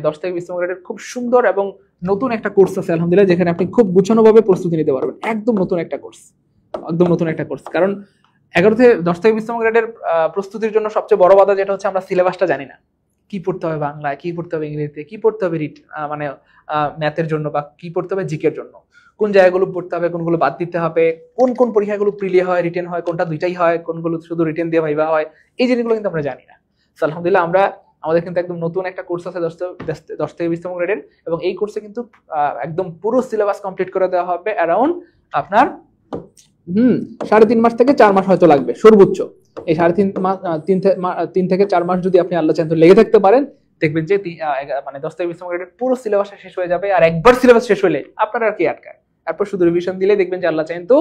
10 থেকে 20 গ্রেডের খুব সুন্দর এবং নতুন একটা কোর্স আছে আলহামদুলিল্লাহ, যেখানে আপনি খুব গুছানোভাবে প্রস্তুতি নিতে পারবেন। একদম নতুন একটা কোর্স, একদম নতুন একটা কোর্স। কারণ 10 থেকে 20 গ্রেডের প্রস্তুতির জন্য সবচেয়ে বড় বাধা যেটা হচ্ছে আমরা সিলেবাসটা জানি না। কি পড়তে হবে বাংলায়, কি পড়তে হবে ইংরেজিতে, কি পড়তে হবে মানে ম্যাথের জন্য, বা কি পড়তে হবে জিকের জন্য, কোন জায়গাগুলো পড়তে হবে, কোনগুলো বাদ দিতে হবে, কোন কোন পরীক্ষাগুলো প্রিলি হয়, রিটেন হয়, কোনটা দুইটাই হয়, কোনগুলো শুধু রিটেন দিয়ে ভাইবা হয়, এই জিনিসগুলো কিন্তু আমরা জানি না। তো আলহামদুলিল্লাহ আমাদের কিন্তু একদম নতুন একটা কোর্স আছে 10 থেকে 20 গ্রেডের, এবং এই কোর্সে কিন্তু একদম পুরো সিলেবাস কমপ্লিট করে দেওয়া হবে অ্যারাউন্ড আপনার 3.5 মাস থেকে 4 মাস হয়তো লাগবে সর্বোচ্চ। এই 3 থেকে 4 মাস যদি আপনি আল্লাহ চান তো লেগে থাকতে পারেন, দেখবেন যে মানে 10 থেকে 20 গ্রেডের পুরো সিলেবাস শেষ হয়ে যাবে। আর একবার সিলেবাস শেষ হলে আপনার আর কি আটকায়, তারপর শুধু রিভিশন দিলে দেখবেন যে আল্লাহ চান তো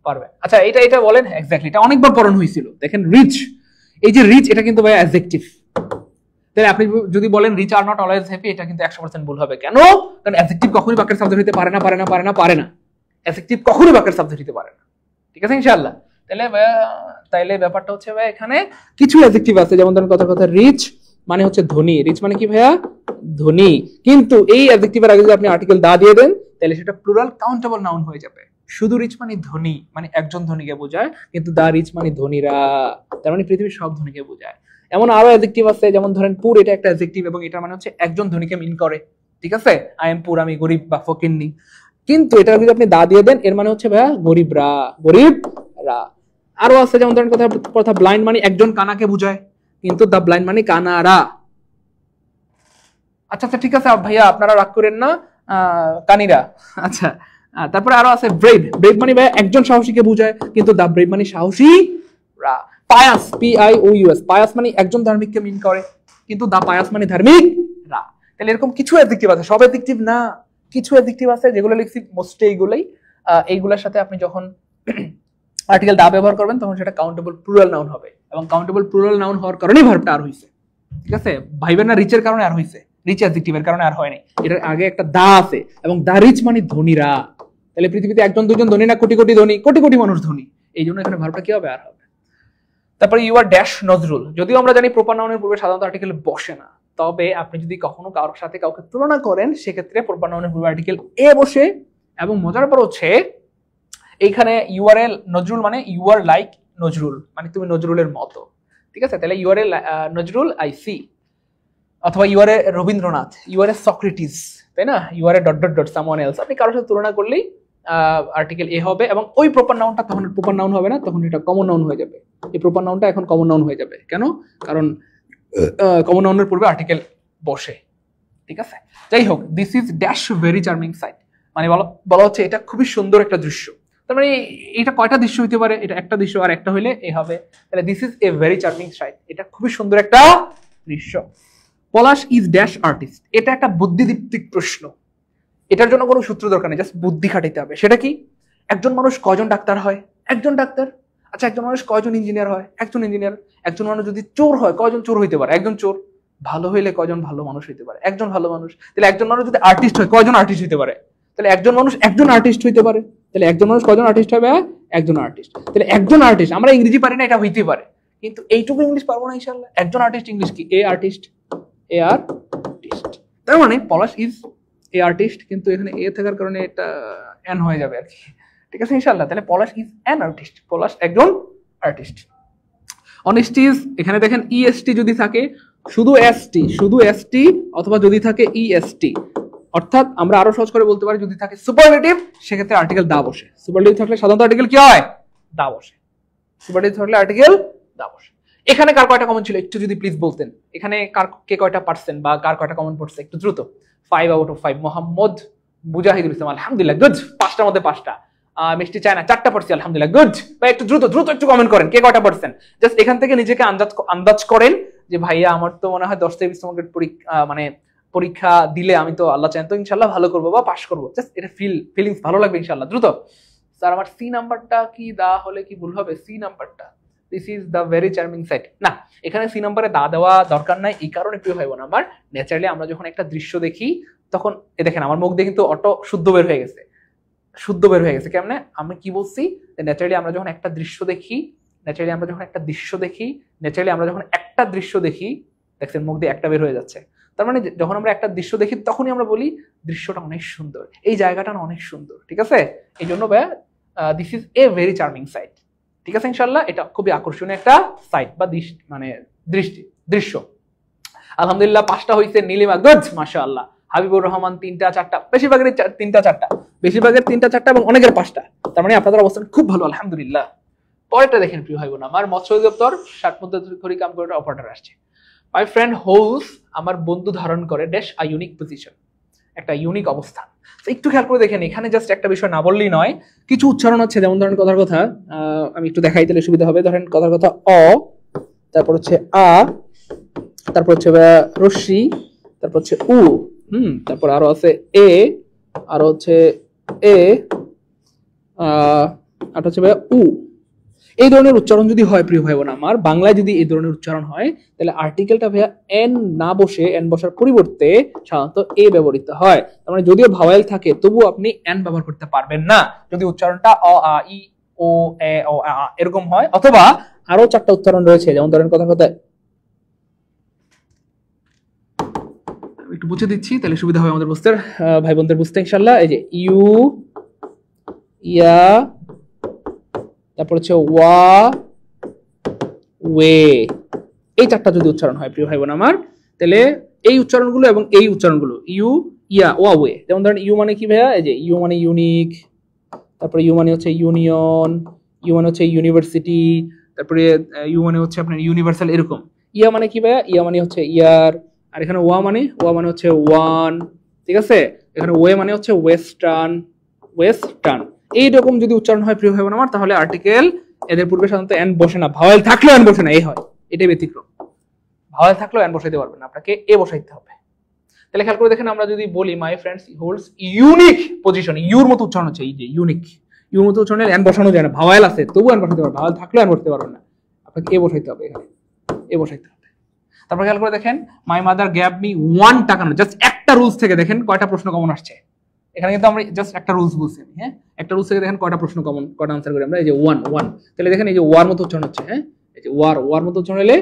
পারবেন। আচ্ছা, এটা বলেন এক্স্যাক্টলি, এটা অনেকবার পড়ানো হয়েছিল। দেখেন রিচ, এই যে রিচ, এটা কিন্তু ভাই অ্যাডজেক্টিভ। তাহলে আপনি যদি বলেন rich are not always happy, এটা কিন্তু 100% ভুল হবে। কেন? কারণ অ্যাডজেক্টিভ কখনোই বাক্যের সাবজেক্ট হতে পারে না। অ্যাডজেক্টিভ কখনোই বাক্যের সাবজেক্ট হতে পারে না, ঠিক আছে ইনশাআল্লাহ। তাইলে ব্যাপারটা হচ্ছে ভাই এখানে কিছু অ্যাডজেক্টিভ আছে, যেমন ধরেন কথা রিচ মানে হচ্ছে ধনী। রিচ মানে কি ভাইয়া? ধনী। কিন্তু এই অ্যাডজেক্টিভের আগে যদি আপনি আর্টিকেল দা দিয়ে দেন তাহলে সেটা প্লুরাল কাউন্টেবল নাউন হয়ে যাবে। শুধু রিচ মানে ধনী, মানে একজন ধনীকে বোঝায়, কিন্তু দা রিচ মানে ধনীরা, তার মানে পৃথিবীর সব ধনীকে বোঝায়। এমন আরো অ্যাডজেক্টিভ আছে, যেমন ধরেন পুর, এটা একটা অ্যাডজেক্টিভ এবং এটা মানে হচ্ছে একজন ধনীকে মিন করে, ঠিক আছে? আই এম পুর, আমি গরিব বা ফকিন্নি। কিন্তু এটা যদি আপনি দা দিয়ে দেন এর মানে হচ্ছে ভাইয়া গরিবরা। আরো আছে, যেমন ধরেন কথা ব্লাইন্ড মানে একজন কানাকে বোঝায়, কিন্তু দা ব্লাইন্ড মানে কানারা। আচ্ছা ঠিক আছে ভাইয়া, আপনারা রাগ করেন না, কানিরা। আচ্ছা, তারপরে আরো আছে ব্রেভ মানে ভাইয়া একজন সাহসীকে বোঝায়, কিন্তু দা ব্রেভ মানে সাহসীরা। পায়াস, PIOUS, পায়াস মানে একজন ধার্মিককে মিন করে, কিন্তু দা পায়াস মানে ধার্মিকরা। তাহলে এরকম কিছু অ্যাডজেক্টিভ আছে, সব অ্যাডজেক্টিভ না, কিছু অ্যাডজেক্টিভ আছে যেগুলো লিখছি মোস্টলি এইগুলোর সাথে আপনি যখন আর্টিকেল দা ব্যবহার করবেন তখন সেটা কাউন্টেবল প্লুরাল নাউন হবে, এবং কাউন্টেবল প্লুরাল নাউন হওয়ার কারণেই ভার্বটা আর হইছে, ঠিক আছে? ভাইবেন না রিচের কারণে আর হইছে, রিচ অ্যাডজেক্টিভের কারণে আর হয়নি। এটার আগে একটা দা আছে, এবং দা রিচ মানে ধনীরা। তাহলে পৃথিবীতে একজন দুজন ধনী না, কোটি কোটি ধনী, কোটি কোটি মানুষ ধনী। এই জন্য এখানে ভার্বটা কি হবে? আর হবে। তারপরে ইউ আর ড্যাশ নজরুল, যদিও আমরা জানি প্রপার নাউনের পূর্বে সাধারণত আর্টিকেল বসে না, তবে আপনি যদি কখনো কারোর সাথে কাউকে তুলনা করেন সেক্ষেত্রে প্রপার নাউনের পূর্বে আর্টিকেল এ বসে। এবং মজার ব্যাপার হচ্ছে এইখানে ইউআরএল নজরুল মানে ইউ আর লাইক নজরুল, মানে তুমি নজরুলের মতো, ঠিক আছে? তাহলে ইউআরএল নজরুল আই সি, অথবা ইউআরএ রবীন্দ্রনাথ, ইউআরএ সক্রেটিস, তাই না? You are a dot dot dot someone else. আপনি কারোর সাথে তুলনা করলেই আর্টিকেল এ হবে, এবং ওই প্রপার নাউনটা তখন প্রপার নাউন হবে না, তখন এটা কমন নাউন হয়ে যাবে। এই প্রপার নাউনটা এখন কমন নাউন হয়ে যাবে। কেন? কারণ কমন নাউনের পূর্বে আর্টিকেল বসে। ঠিক আছে, যাই হোক, this is dash very charming site, মানে বলা হচ্ছে এটা খুবই সুন্দর একটা দৃশ্য। তার মানে এটা কয়টা দৃশ্য হইতে পারে? এটা একটা দৃশ্য, আর একটা হইলে এ হবে। তাহলে this is a very charming site, এটা খুবই সুন্দর একটা দৃশ্য। পলাশ ইজ ড্যাশ আর্টিস্ট, এটা একটা বুদ্ধিদীপ্তিক প্রশ্ন। এটার জন্য কোনো সূত্র দরকার নেই, জাস্ট বুদ্ধি খাটাইতে হবে। সেটা কি? একজন মানুষ কয়জন ডাক্তার হয়? একজন ডাক্তার। আচ্ছা, একজন মানুষ কয়জন ইঞ্জিনিয়ার হয়? একজন ইঞ্জিনিয়ার। একজন মানুষ যদি চোর হয়, কয়জন চোর হইতে পারে? একজন চোর। ভালো হইলে কয়জন ভালো মানুষ হইতে পারে? একজন ভালো মানুষ। তাহলে একজন মানুষ যদি আর্টিস্ট হয়, কয়জন আর্টিস্ট হইতে পারে? তাহলে একজন মানুষ একজন আর্টিস্ট হইতে পারে। তাহলে একজন মানুষ কয়জন আর্টিস্ট হবে? একজন আর্টিস্ট। তাহলে একজন আর্টিস্ট, আমরা ইংরেজি পারি না, এটা হইতে পারে, কিন্তু এইটুকু ইংলিশ পারবো না ইনশাআল্লাহ। একজন আর্টিস্ট ইংলিশ কি? এ আর্টিস্ট, এ আর্টিস্ট। তার মানে পলাশ ইজ এ আর্টিস্ট, কিন্তু এখানে এ থাকার কারণে এটা এন হয়ে যাবে আর কি। ঠিক আছে ইনশাআল্লাহ। তাহলে পলাশ ইজ অ্যান আর্টিস্ট, পলাশ একজন আর্টিস্ট। অনেস্টি ইজ, এখানে দেখেন ইএসটি যদি থাকে, শুধু এসটি, অথবা যদি থাকে ইএসটি, অর্থাৎ আমরা আরো সহজ করে বলতে পারি, যদি থাকে সুপারলেটিভ সেক্ষেত্রে আর্টিকেল দা বসে। সুপারলেটিভ থাকলে সাধারণত আর্টিকেল কি হয়? দা বসে। সুপারলেটিভ থাকলে আর্টিকেল দা বসে। এখানে কার কয়টা কমন ছিল একটু যদি প্লিজ বলতেন। এখানে কার কে কয়টা পারছেন বা কার কয়টা কমন পড়ছে একটু দ্রুত। 5 out of 5। মোহাম্মদ মুজাহিদুল ইসলাম, আলহামদুলিল্লাহ, গুড। 5টার মধ্যে 5টা। মিষ্টি চায়না 4টা পড়ছি, আলহামদুলিল্লাহ, গুড। ভাই একটু দ্রুত একটু কমেন্ট করেন, কে কয়টা পড়ছেন। জাস্ট এখান থেকে নিজেকে আন্দাজ করেন যে ভাইয়া আমার তো মনে হয় 10 থেকে 20 নম্বরের পরীক্ষা দিলে আমি তো আল্লাহ চান তো ইনশাআল্লাহ ভালো করবো বা পাস করবো। জাস্ট এটা ফিলিংস ভালো লাগবে ইনশাআল্লাহ। দ্রুত। স্যার আমার সি নাম্বারটা কি দা হলে কি ভুল হবে? সি নাম্বারটা, this is the very charming site. না, এখানে সি নাম্বারে দা দেওয়া দরকার নাই। এই কারণে প্রিয় ভাই বোন আমার, ন্যাচারালি আমরা যখন একটা দৃশ্য দেখি তখন এ দেখেন আমার মুখ দিয়ে কিন্তু অটো শুদ্ধ বের হয়ে গেছে। কেমনে? আমি কি বলছি? ন্যাচারালি আমরা যখন একটা দৃশ্য দেখি, দেখছেন মুখ দিয়ে একটা বের হয়ে যাচ্ছে। তার মানে যখন আমরা একটা দৃশ্য দেখি তখনই আমরা বলি দৃশ্যটা অনেক সুন্দর, এই জায়গাটা অনেক সুন্দর। ঠিক আছে, এই জন্য this is a very charming site. ঠিক আছে ইনশাআল্লাহ, এটা খুবই আকর্ষণীয় একটা সাইট বা দৃশ্য। আলহামদুলিল্লাহ 5টা হইছে। নীলিমা, গুড, মাশাআল্লাহ। হাবিবুর রহমান 3টা 4টা, বেশিরভাগের 3টা 4টা, এবং অনেকের 5টা। তার মানে আপনাদের অবস্থান খুব ভালো, আলহামদুলিল্লাহ। পরেরটা দেখেন প্রিয় ভাই বোন আমার, মৎস্য অধিদপ্তর 60 মধ্যে কাম করে অপারেটর আসছে। মাই ফ্রেন্ড হোলস, আমার বন্ধু ধারণ করে ড্যাশ আ ইউনিক পজিশন, একটা ইউনিক অবস্থান। একটু খেয়াল করে দেখেন, এখানে জাস্ট একটা বিষয় না বললেই নয়, কিছু উচ্চারণ আছে। যেমন ধরেন কথার কথা, আমি একটু দেখাই দিলে সুবিধা হবে। ধরেন কথার কথা অ, তারপর হচ্ছে আ, তারপর হচ্ছে রশ্মি, তারপর হচ্ছে উ, তারপর আরো আছে এ, আরো হচ্ছে এ, আর হচ্ছে উ। এই ধরনের উচ্চারণ যদি হয় প্রিয় ভাই বোন আমার, বাংলায় যদি এই ধরনের উচ্চারণ হয়, তাহলে আর্টিকেলটা ভাইয়া এন না বসে, এন বসার পরিবর্তে সাধারণত এ ব্যবহৃত হয়। তার মানে যদিও ভাওয়েল থাকে তবু আপনি এন ব্যবহার করতে পারবেন না যদি উচ্চারণটা অ আ ই ও এ ও আ এরকম হয়। অথবা আরো 4টা উচ্চারণ রয়েছে, যেমন ধরেন কথা একটু বুঝে দিচ্ছি তাহলে সুবিধা হবে আমাদের বুঝতে, ভাই বোনদের বুঝতে ইনশাআল্লাহ। এই যে ইউ, ইয়া, তারপর হচ্ছে ওয়া, ওয়ে, এই 4টা যদি উচ্চারণ হয় প্রিয় ভাই বোন আমার, তাহলে এই উচ্চারণগুলো এবং এই উচ্চারণগুলো ইউ, ইয়া, ওয়া, ওয়ে। যেমন ধরেন ইউ মানে কি ভাইয়া? এই যে ইউ মানে ইউনিক, তারপরে ইউ মানে হচ্ছে ইউনিয়ন, ইউ মানে হচ্ছে ইউনিভার্সিটি, তারপরে ইউ মানে হচ্ছে আপনার ইউনিভার্সাল, এরকম। ইয়া মানে কি ভাইয়া? ইয়া মানে হচ্ছে ইয়ার। আর এখানে ওয়া মানে হচ্ছে ওয়ান। ঠিক আছে, এখানে ওয়ে মানে হচ্ছে ওয়েস্টার্ন। এইরকম যদি উচ্চারণ হয় প্রিয় ভাই বোন আমার, তাহলে আর্টিকেল এদের পূর্বে সাধারণত এন বসে না, ভাওয়েল থাকলেও এন বসে না, এই হয়। এটাই ব্যতিক্রম, ভাওয়েল থাকলেও এন বসাইতে পারবেন না, আপনাকে এ বসাইতে হবে। তাহলে খেয়াল করে দেখেন, আমরা যদি বলি my friends holds unique position, your মতো উচ্চারণ হচ্ছে, এই যে ইউনিক, ইউর মতো উচ্চারণে এন বসানো যায় না, ভাওয়েল আছে তবু এন বসাইতে পারবেন, ভাওয়েল থাকলেও এন বসাইতে পারবেন না, আপনাকে এ বসাইতে হবে, এখানে এ বসাইতে হবে। তারপর খেয়াল করে দেখেন, মাই মাদার গ্যাভ মি 1 টাকা, জাস্ট একটা রুলস থেকে দেখেন কয়টা প্রশ্ন কমন আসছে। এখানে কিন্তু আমরা জাস্ট একটা রুলস বলছি, হ্যাঁ, একটা রুলস থেকে দেখেন কয়টা প্রশ্ন কমন, কয়টা আনসার করি আমরা। এই যে 1, তাহলে দেখেন এই যে ওয়ার মতো উচ্চারণ হচ্ছে, হ্যাঁ, এই যে ওয়ার মতো উচ্চারণ হলে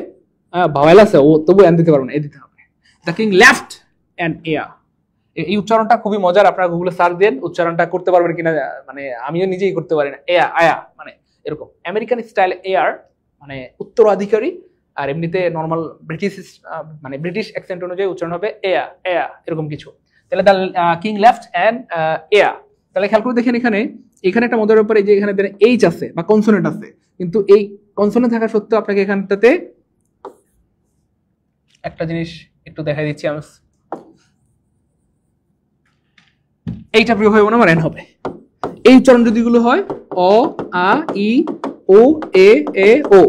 ভাওয়েল আছে, ও তবু এন দিতে পারবো না, এ দিতে হবে। The king left and air, এই উচ্চারণটা খুবই মজার, আপনারা গুগলে সার্চ দেন, উচ্চারণটা করতে পারবেন কিনা, মানে আমিও নিজেই করতে পারি না। আয়া মানে এরকম আমেরিকান স্টাইল এয়ার মানে উত্তরাধিকারী, আর এমনিতে নর্মাল ব্রিটিশ অ্যাকসেন্ট অনুযায়ী উচ্চারণ হবে এয়া এরকম কিছু। তাহলে দ্য কিং লেফট অ্যান্ড এয়া, তাহলে খেয়াল করে দেখেন এখানে একটা মজার ব্যাপার, এই যে এখানে এইচ আছে বা কনসোনেন্ট আছে, কিন্তু এই কনসোনেন্ট থাকা সত্ত্বেও আপনাকে এখানটাতে একটা জিনিস একটু দেখাই দিচ্ছি আমি, এইটা প্রিয় হয়ে আমার এন হবে। এই উচ্চারণ যদিগুলো হয় অ আ ই ও এ এ ও,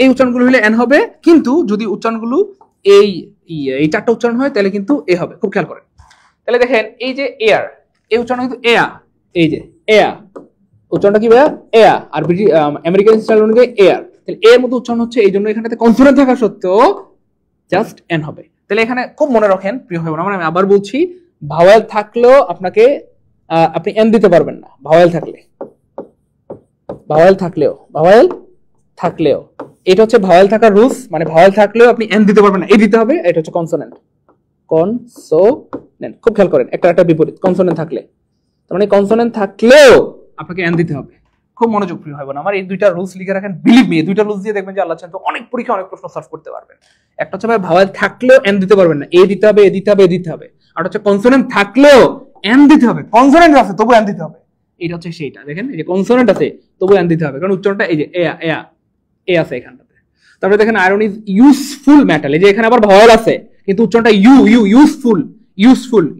এই উচ্চারণগুলো হলে এন হবে, কিন্তু যদি উচ্চারণগুলো এই এই চারটা উচ্চারণ হয় তাহলে কিন্তু এ হবে। খুব খেয়াল করেন। তাহলে দেখেন এই যে এয়ার, এই উচ্চারণ কিন্তু এয়া, এই যে এয়া উচ্চারণটা কি ভাইয়া? এয়া। আর আমেরিকান স্টাইল অনুযায়ী এয়ার, তাহলে এর মতো উচ্চারণ হচ্ছে, এই জন্য এখানটাতে কনসোনেন্ট থাকা সত্ত্বেও জাস্ট এন হবে। তাহলে এখানে খুব মনে রাখেন প্রিয় ভাই বোনেরা, আমি আবার বলছি, ভাওয়েল থাকলেও আপনি এন দিতে পারবেন না। ভাওয়েল থাকলেও এটা হচ্ছে ভাওয়েল থাকার রুলস, মানে ভাওয়েল থাকলেও আপনি এন দিতে পারবেন না, এই দিতে হবে। এটা হচ্ছে কনসোনেন্ট। খুব খেয়াল করেন, একটা বিপরীত কনসোনেন্ট থাকলে, তার মানে কনসোনেন্ট থাকলেও আপনাকে এন দিতে হবে। খুব মনোযোগ প্রিয় হয় না আমার, এই দুইটা রুলস লিখে রাখেন, বিলিভ মি, এই দুইটা রুলস দিয়ে দেখবেন যে আল্লাহ চাইলে অনেক পরীক্ষা অনেক প্রশ্ন সলভ করতে পারবেন। একটা হচ্ছে ভাই ভাওয়েল থাকলেও এন দিতে পারবেন না, এ দিতে হবে, এ দিতে হবে, এ দিতে হবে। আর হচ্ছে কনসোনেন্ট থাকলেও এন দিতে হবে, কনসোনেন্ট আছে তবু এন দিতে হবে। এটা হচ্ছে সেইটা, দেখেন এই যে কনসোনেন্ট আছে তবু এন দিতে হবে, কারণ উচ্চারণটা এই যে এ আছে এখানটাতে। তারপরে দেখেন আয়রন ইজ ইউজফুল মেটাল, এই যে এখানে আবার ভাওয়েল আছে কিন্তু উচ্চারণটা ইউজফুল,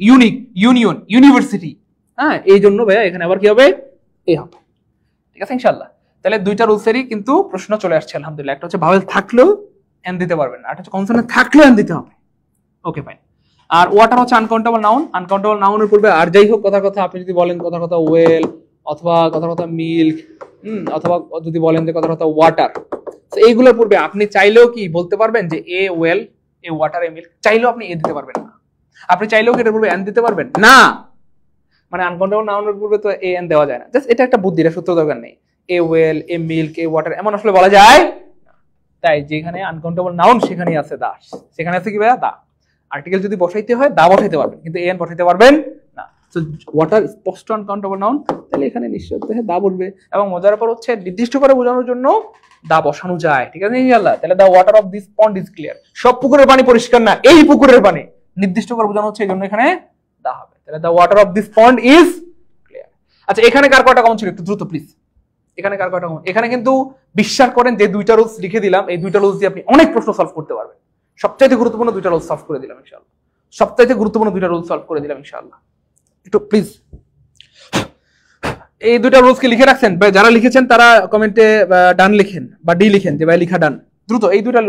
ইউনিক, ইউনিয়ন, ইউনিভার্সিটি। হ্যাঁ, এই জন্য ভাইয়া এখানে আবার কি হবে? এ হবে। ঠিক আছে ইনশাআল্লাহ। তাহলে দুইটা রুলসেরই কিন্তু প্রশ্ন চলে আসছে আলহামদুলিল্লাহ। একটা হচ্ছে ভাওয়েল থাকলেও এন দিতে পারবেন না, আর একটা হচ্ছে কনসোনেন্ট থাকলেও এন দিতে হবে। Okay fine. আর ওয়াটার হচ্ছে আনকাউন্টেবল নাউন। আনকাউন্টেবল নাউনের পূর্বে আর যাই হোক কথা আপনি যদি বলেন কথা ওয়েল, অথবা কথা মিল্ক, অথবা যদি বলেন যে কথা ওয়াটার, তো এইগুলোর পূর্বে আপনি চাইলেও কি বলতে পারবেন যে এ well, a water, A milk, চাইলেও আপনি এ দিতে পারবেন না। আপনি চাইলেও কি এটার পূর্বে এন দিতে পারবেন না, মানে আনকাউন্টেবল নাউনের পূর্বে তো এ এন দেওয়া যায় না। জাস্ট এটা একটা বুদ্ধি, এটা সূত্র দরকার নেই। এ well, A milk, a water এমন আসলে বলা যায়, তাই যেখানে আনকাউন্টেবল নাউন সেখানেই আছে দা, সেখানে আছে কি ভাইয়া? দা। আর্টিকেল যদি বসাইতে হয় দা বসাইতে পারবেন, কিন্তু এন বসাইতে পারবেন না। তো ওয়াটার স্পষ্ট আনকাউন্টেবল নাউন, তাহলে এখানে নিশ্চয় দা বলবে। এবং মজার ব্যাপার হচ্ছে নির্দিষ্ট করে বোঝানোর জন্য দা বসানো যায়। ঠিক আছে ইনশাআল্লাহ। তাহলে the water of this pond is clear, সব পুকুরের পানি পরিষ্কার না, এই পুকুরের পানি নির্দিষ্ট করে বোঝানো হচ্ছে, এই জন্য এখানে দা হবে। তাহলে the water of this pond is clear. আচ্ছা, এখানে কার কয়টা কমন ছিল একটু দ্রুত প্লিজ? এখানে কার কয়টা কমন? এখানে কিন্তু বিশ্বাস করেন যে দুইটা রুলস লিখে দিলাম, এই দুইটা রুলস দিয়ে আপনি অনেক প্রশ্ন সলভ করতে পারবেন। সবচাইতে গুরুত্বপূর্ণ দুইটা রুলস সলভ করে দিলাম ইনশাআল্লাহ। সবচাইতে গুরুত্বপূর্ণ দুইটা রুলস সলভ করে দিলাম ইনশাআল্লাহ। একটু প্লিজ এই দুইটা রুলস কি লিখে রাখছেন? যারা লিখেছেন তারা কমেন্টে ডান লিখেন বা ডি লিখেন, যে ভাই লিখা ডান। দ্রুত এই দুইটা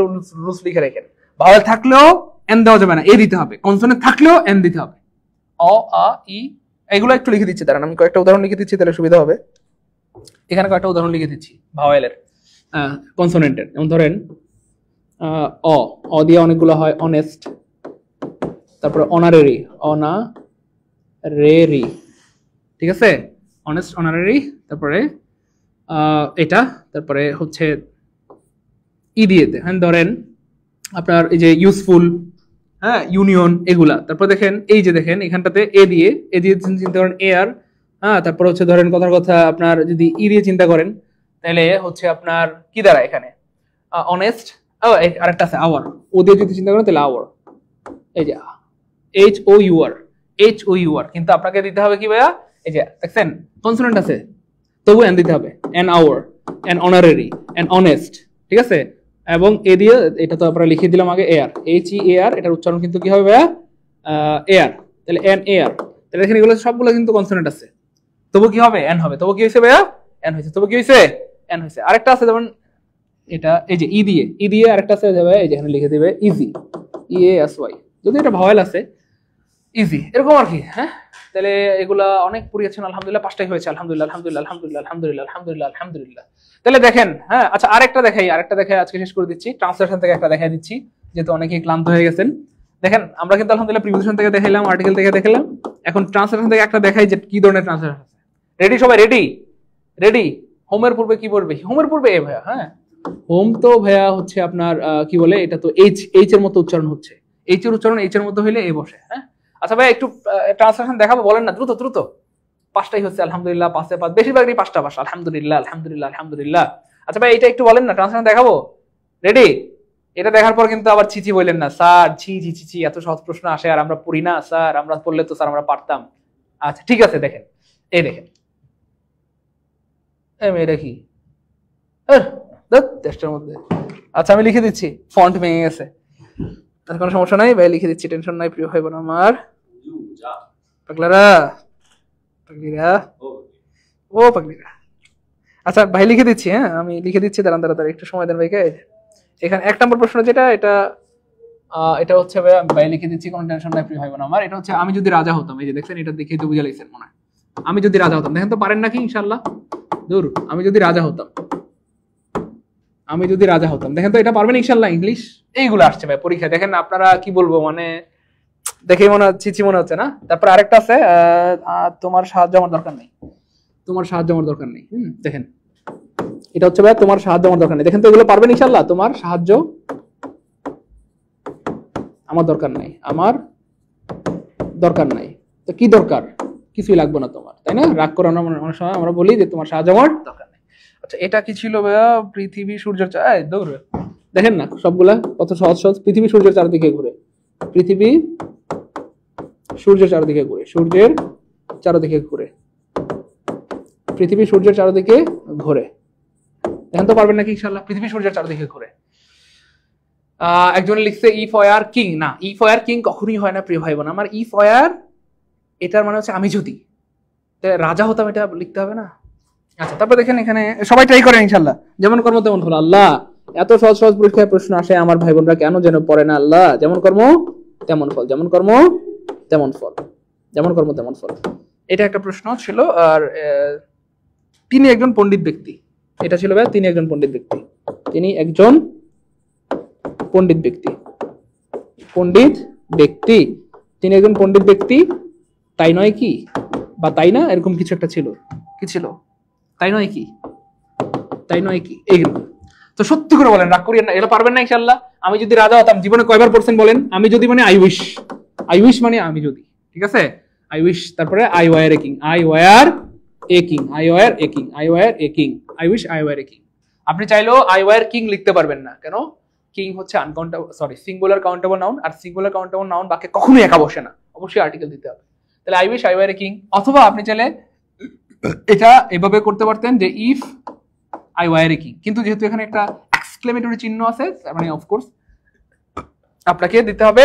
রুলস লিখে রাখেন। ভাওয়েল থাকলেও এন দেওয়া যাবে না, এ দিতে হবে। কনসোনেন্ট থাকলেও এন দিতে হবে। অ আ ই এগুলো একটু লিখে দিচ্ছি, দাঁড়ান আমি কয়েকটা উদাহরণ লিখে দিচ্ছি, তাহলে সুবিধা হবে। এখানে কয়েকটা উদাহরণ লিখে দিচ্ছি ভাওয়েলের, কনসোনেন্টের। যেমন ধরেন অ দিয়ে অনেকগুলো হয়, অনেস্ট, তারপরে অনারেরি, অনারেরি, ঠিক আছে, অনেস্ট, অনারেরি, তারপরে এটা, তারপরে হচ্ছে ই দিয়েতে, হ্যাঁ ধরেন আপনার এই যে ইউজফুল, হ্যাঁ, ইউনিয়ন, এগুলা। তারপর দেখেন এই যে দেখেন এখানটাতে এ দিয়ে চিন্তা করেন এয়ার, হ্যাঁ, তারপর হচ্ছে ধরেন কথা আপনার যদি ই দিয়ে চিন্তা করেন তাহলে হচ্ছে আপনার কি দাঁড়ায় এখানে? অনেস্ট। আরেকটা আছে আওয়ার, ও দিয়ে যদি চিন্তা করেন তাহলে আওয়ার, এই যে এইচ ও ইউ আর, কিন্তু আপনাকে দিতে হবে কি ভাইয়া? এই যে দেখছেন কনসোনেন্ট আছে তবু এন দিতে হবে, an hour, an honorary, an honest, ঠিক আছে। এবং এ দিয়ে এটা তো আমরা লিখে দিলাম আগে এয়ার, এইচ ই এয়ার, এটার উচ্চারণ কিন্তু কি হবে ভাইয়া? এয়ার। তাহলে এন এয়ার, তাহলে এখানে এগুলো সবগুলো কিন্তু কনসোনেন্ট আছে, তবু কি হবে? এন হবে। তবু কি হয়েছে ভাইয়া? এন হয়েছে। তবু কি হয়েছে? এন হয়েছে। আরেকটা আছে যেমন এটা, এই যে ই দিয়ে আরেকটা আছে ভাইয়া, এই যে এখানে লিখে দিবে ইজি, EASY, যদি এটা ভাওয়েল আছে ইজি, এরকম আর কি। হ্যাঁ, তাহলে এগুলা অনেক পড়িয়েছেন আলহামদুলিল্লাহ, পাঁচটাই হয়েছে আলহামদুলিল্লাহ, আলহামদুলিল্লাহ, আলহামদুলিল্লাহ, আলহামদুলিল্লাহ, আলহামদুলিল্লাহ, আলহামদুলিল্লাহ। তাহলে দেখেন, হ্যাঁ আচ্ছা আরেকটা দেখাই আজকে শেষ করে দিচ্ছি। ট্রান্সলেশন থেকে একটা দেখাই দিচ্ছি, যেহেতু অনেকেই ক্লান্ত হয়ে গেছেন। দেখেন আমরা কিন্তু আলহামদুলিল্লাহ প্রিভিশন থেকে দেখাইলাম, আর্টিকেল থেকে দেখাইলাম, এখন ট্রান্সলেশন থেকে একটা দেখাই যে কি ধরনের ট্রান্সলেশন আছে। রেডি সবাই? রেডি? হোমের পূর্বে কি পড়বে? হোমের পূর্বে এ ভাইয়া, হ্যাঁ হোম তো ভাইয়া হচ্ছে আপনার কি বলে, এটা তো এইচ এর মতো উচ্চারণ হচ্ছে, এইচ এর উচ্চারণ এইচ এর মতো হইলে এ বসে। হ্যাঁ আচ্ছা ভাই একটু ট্রান্সলেশন দেখাবো, বলেন না দ্রুত। পাঁচটাই হচ্ছে আলহামদুলিল্লাহ, পাঁচে পাঁচ, বেশিরভাগই পাঁচটা পাঁচ, আলহামদুলিল্লাহ, আলহামদুলিল্লাহ, আলহামদুলিল্লাহ। আচ্ছা ভাই এটা একটু বলেন না, ট্রান্সলেশন দেখাবো। রেডি? এটা দেখার পর কিন্তু আবার ছিছি বললেন না, স্যার ছি এত সহজ প্রশ্ন আসে আর আমরা পড়ি না স্যার, আমরা পড়লে তো স্যার আমরা পারতাম। আচ্ছা ঠিক আছে, দেখেন এই দেখেন এটা কি টেস্টের মধ্যে। আচ্ছা আমি লিখে দিচ্ছি, ফন্ট ভেঙে গেছে, তার কোনো সমস্যা নাই ভাই, লিখে দিচ্ছি, টেনশন নাই প্রিয় ভাই বোন আমার। পাগলারা পাগলিরা ও পাগলিরা। আচ্ছা ভাই লিখে দিচ্ছি, হ্যাঁ আমি লিখে দিচ্ছি, দাঁড়ান তাড়াতাড়ি একটু সময় দেন ভাইকে। এখানে 1 নম্বর প্রশ্ন যেটা, এটা হচ্ছে ভাই লিখে দিচ্ছি, কোনো টেনশন নাই প্রিয় ভাই বোন আমার। এটা হচ্ছে আমি যদি রাজা হতাম, এই যে দেখছেন এটা দেখে তো বুঝে লাগছেন মনে হয়, আমি যদি রাজা হতাম, দেখেন তো পারেন নাকি ইনশাআল্লাহ। দূর, আমি যদি রাজা হতাম, আমি যদি রাজা হতাম, দেখেন তো এটা পারবেন ইনশাআল্লাহ। ইংলিশ এইগুলো আসছে ভাই পরীক্ষা, দেখেন আপনারা কি বলবো মানে দেখেই মনে হচ্ছে চিচি মনে হচ্ছে না। তারপর আরেকটা আছে, তোমার সাহায্য আমার দরকার নেই, তোমার সাহায্য আমার দরকার নেই। দেখেন এটা হচ্ছে ভাই তোমার সাহায্য আমার দরকার নেই, দেখেন তো এগুলো পারবেন ইনশাআল্লাহ। তোমার সাহায্য আমার দরকার নাই, আমার দরকার নাই, তো কি দরকার, কিছুই লাগবে না তোমার, তাই না? রাগ করানো অনেক সময় আমরা বলি যে তোমার সাহায্য আমার দরকার নেই। আচ্ছা এটা কি ছিল ভাইয়া? পৃথিবী সূর্যের দৌড়, দেখেন না সবগুলা কত সহজ সহজ। পৃথিবী সূর্যের চারদিকে ঘুরে, পৃথিবী সূর্যের চারদিকে ঘুরে, সূর্যের চারদিকে ঘুরে, পৃথিবী সূর্যের চারদিকে ঘুরে, দেখেন তো পারবেন নাকি ইনশাআল্লাহ। পৃথিবী সূর্যের চারদিকে ঘুরে। একজন লিখছে ইফ ওয়ার কিং, না ইফ ওয়ার কিং কখনোই হয় না প্রিয় ভাই বোন আমার। ইফ ওয়ার এটার মানে হচ্ছে আমি যদি রাজা হতাম, এটা লিখতে হবে না। আচ্ছা তারপর দেখেন এখানে সবাই ট্রাই করেন ইনশাআল্লাহ, যেমন কর্ম তেমন ফল। আল্লাহ এত সহজ সহজ পরীক্ষায় প্রশ্ন আসে, আমার ভাই বোনরা কেন যেন পড়ে না। আল্লাহ যেমন কর্ম তেমন ফল, যেমন কর্ম তেমন ফল, যেমন কর্ম তেমন ফল, এটা একটা প্রশ্ন ছিল। আর তিনি একজন পণ্ডিত ব্যক্তি, এটা ছিল ভাই তিনি একজন পণ্ডিত ব্যক্তি, তিনি একজন পণ্ডিত ব্যক্তি, পণ্ডিত ব্যক্তি, তিনি একজন পণ্ডিত ব্যক্তি, তাই নয় কি, বা তাই না, এরকম কিছু একটা ছিল, কি ছিল, তাই নয় কি, তাই নয় কি, এইগুলো। তো সত্যি করে বলেন, রাগ করিয়েন না, এটা পারবেন না ইনশাআল্লাহ। আমি যদি রাজা হতাম, জীবনে কয়বার পড়ছেন বলেন? আমি যদি মানে আই উইশ, আই উইশ মানে আমি যদি, ঠিক আছে, আই উইশ, তারপরে I were a king, I were a king, I were a king, I were a king, I wish I were a king. আপনি চাইলেও আই ওয়ার কিং লিখতে পারবেন না, কেন? কিং হচ্ছে uncountable, sorry singular countable noun, আর singular countable noun বাক্যে কখনোই একা বসে না, অবশ্যই আর্টিকেল দিতে হবে। তাহলে I wish I were a king, অথবা আপনি চাইলে এটা এভাবে করতে পারতেন যে if I were a king, কিন্তু যেহেতু এখানে একটা এক্সক্লেমেটরি চিহ্ন আছে, মানে অফকোর্স আপনাকে দিতে হবে,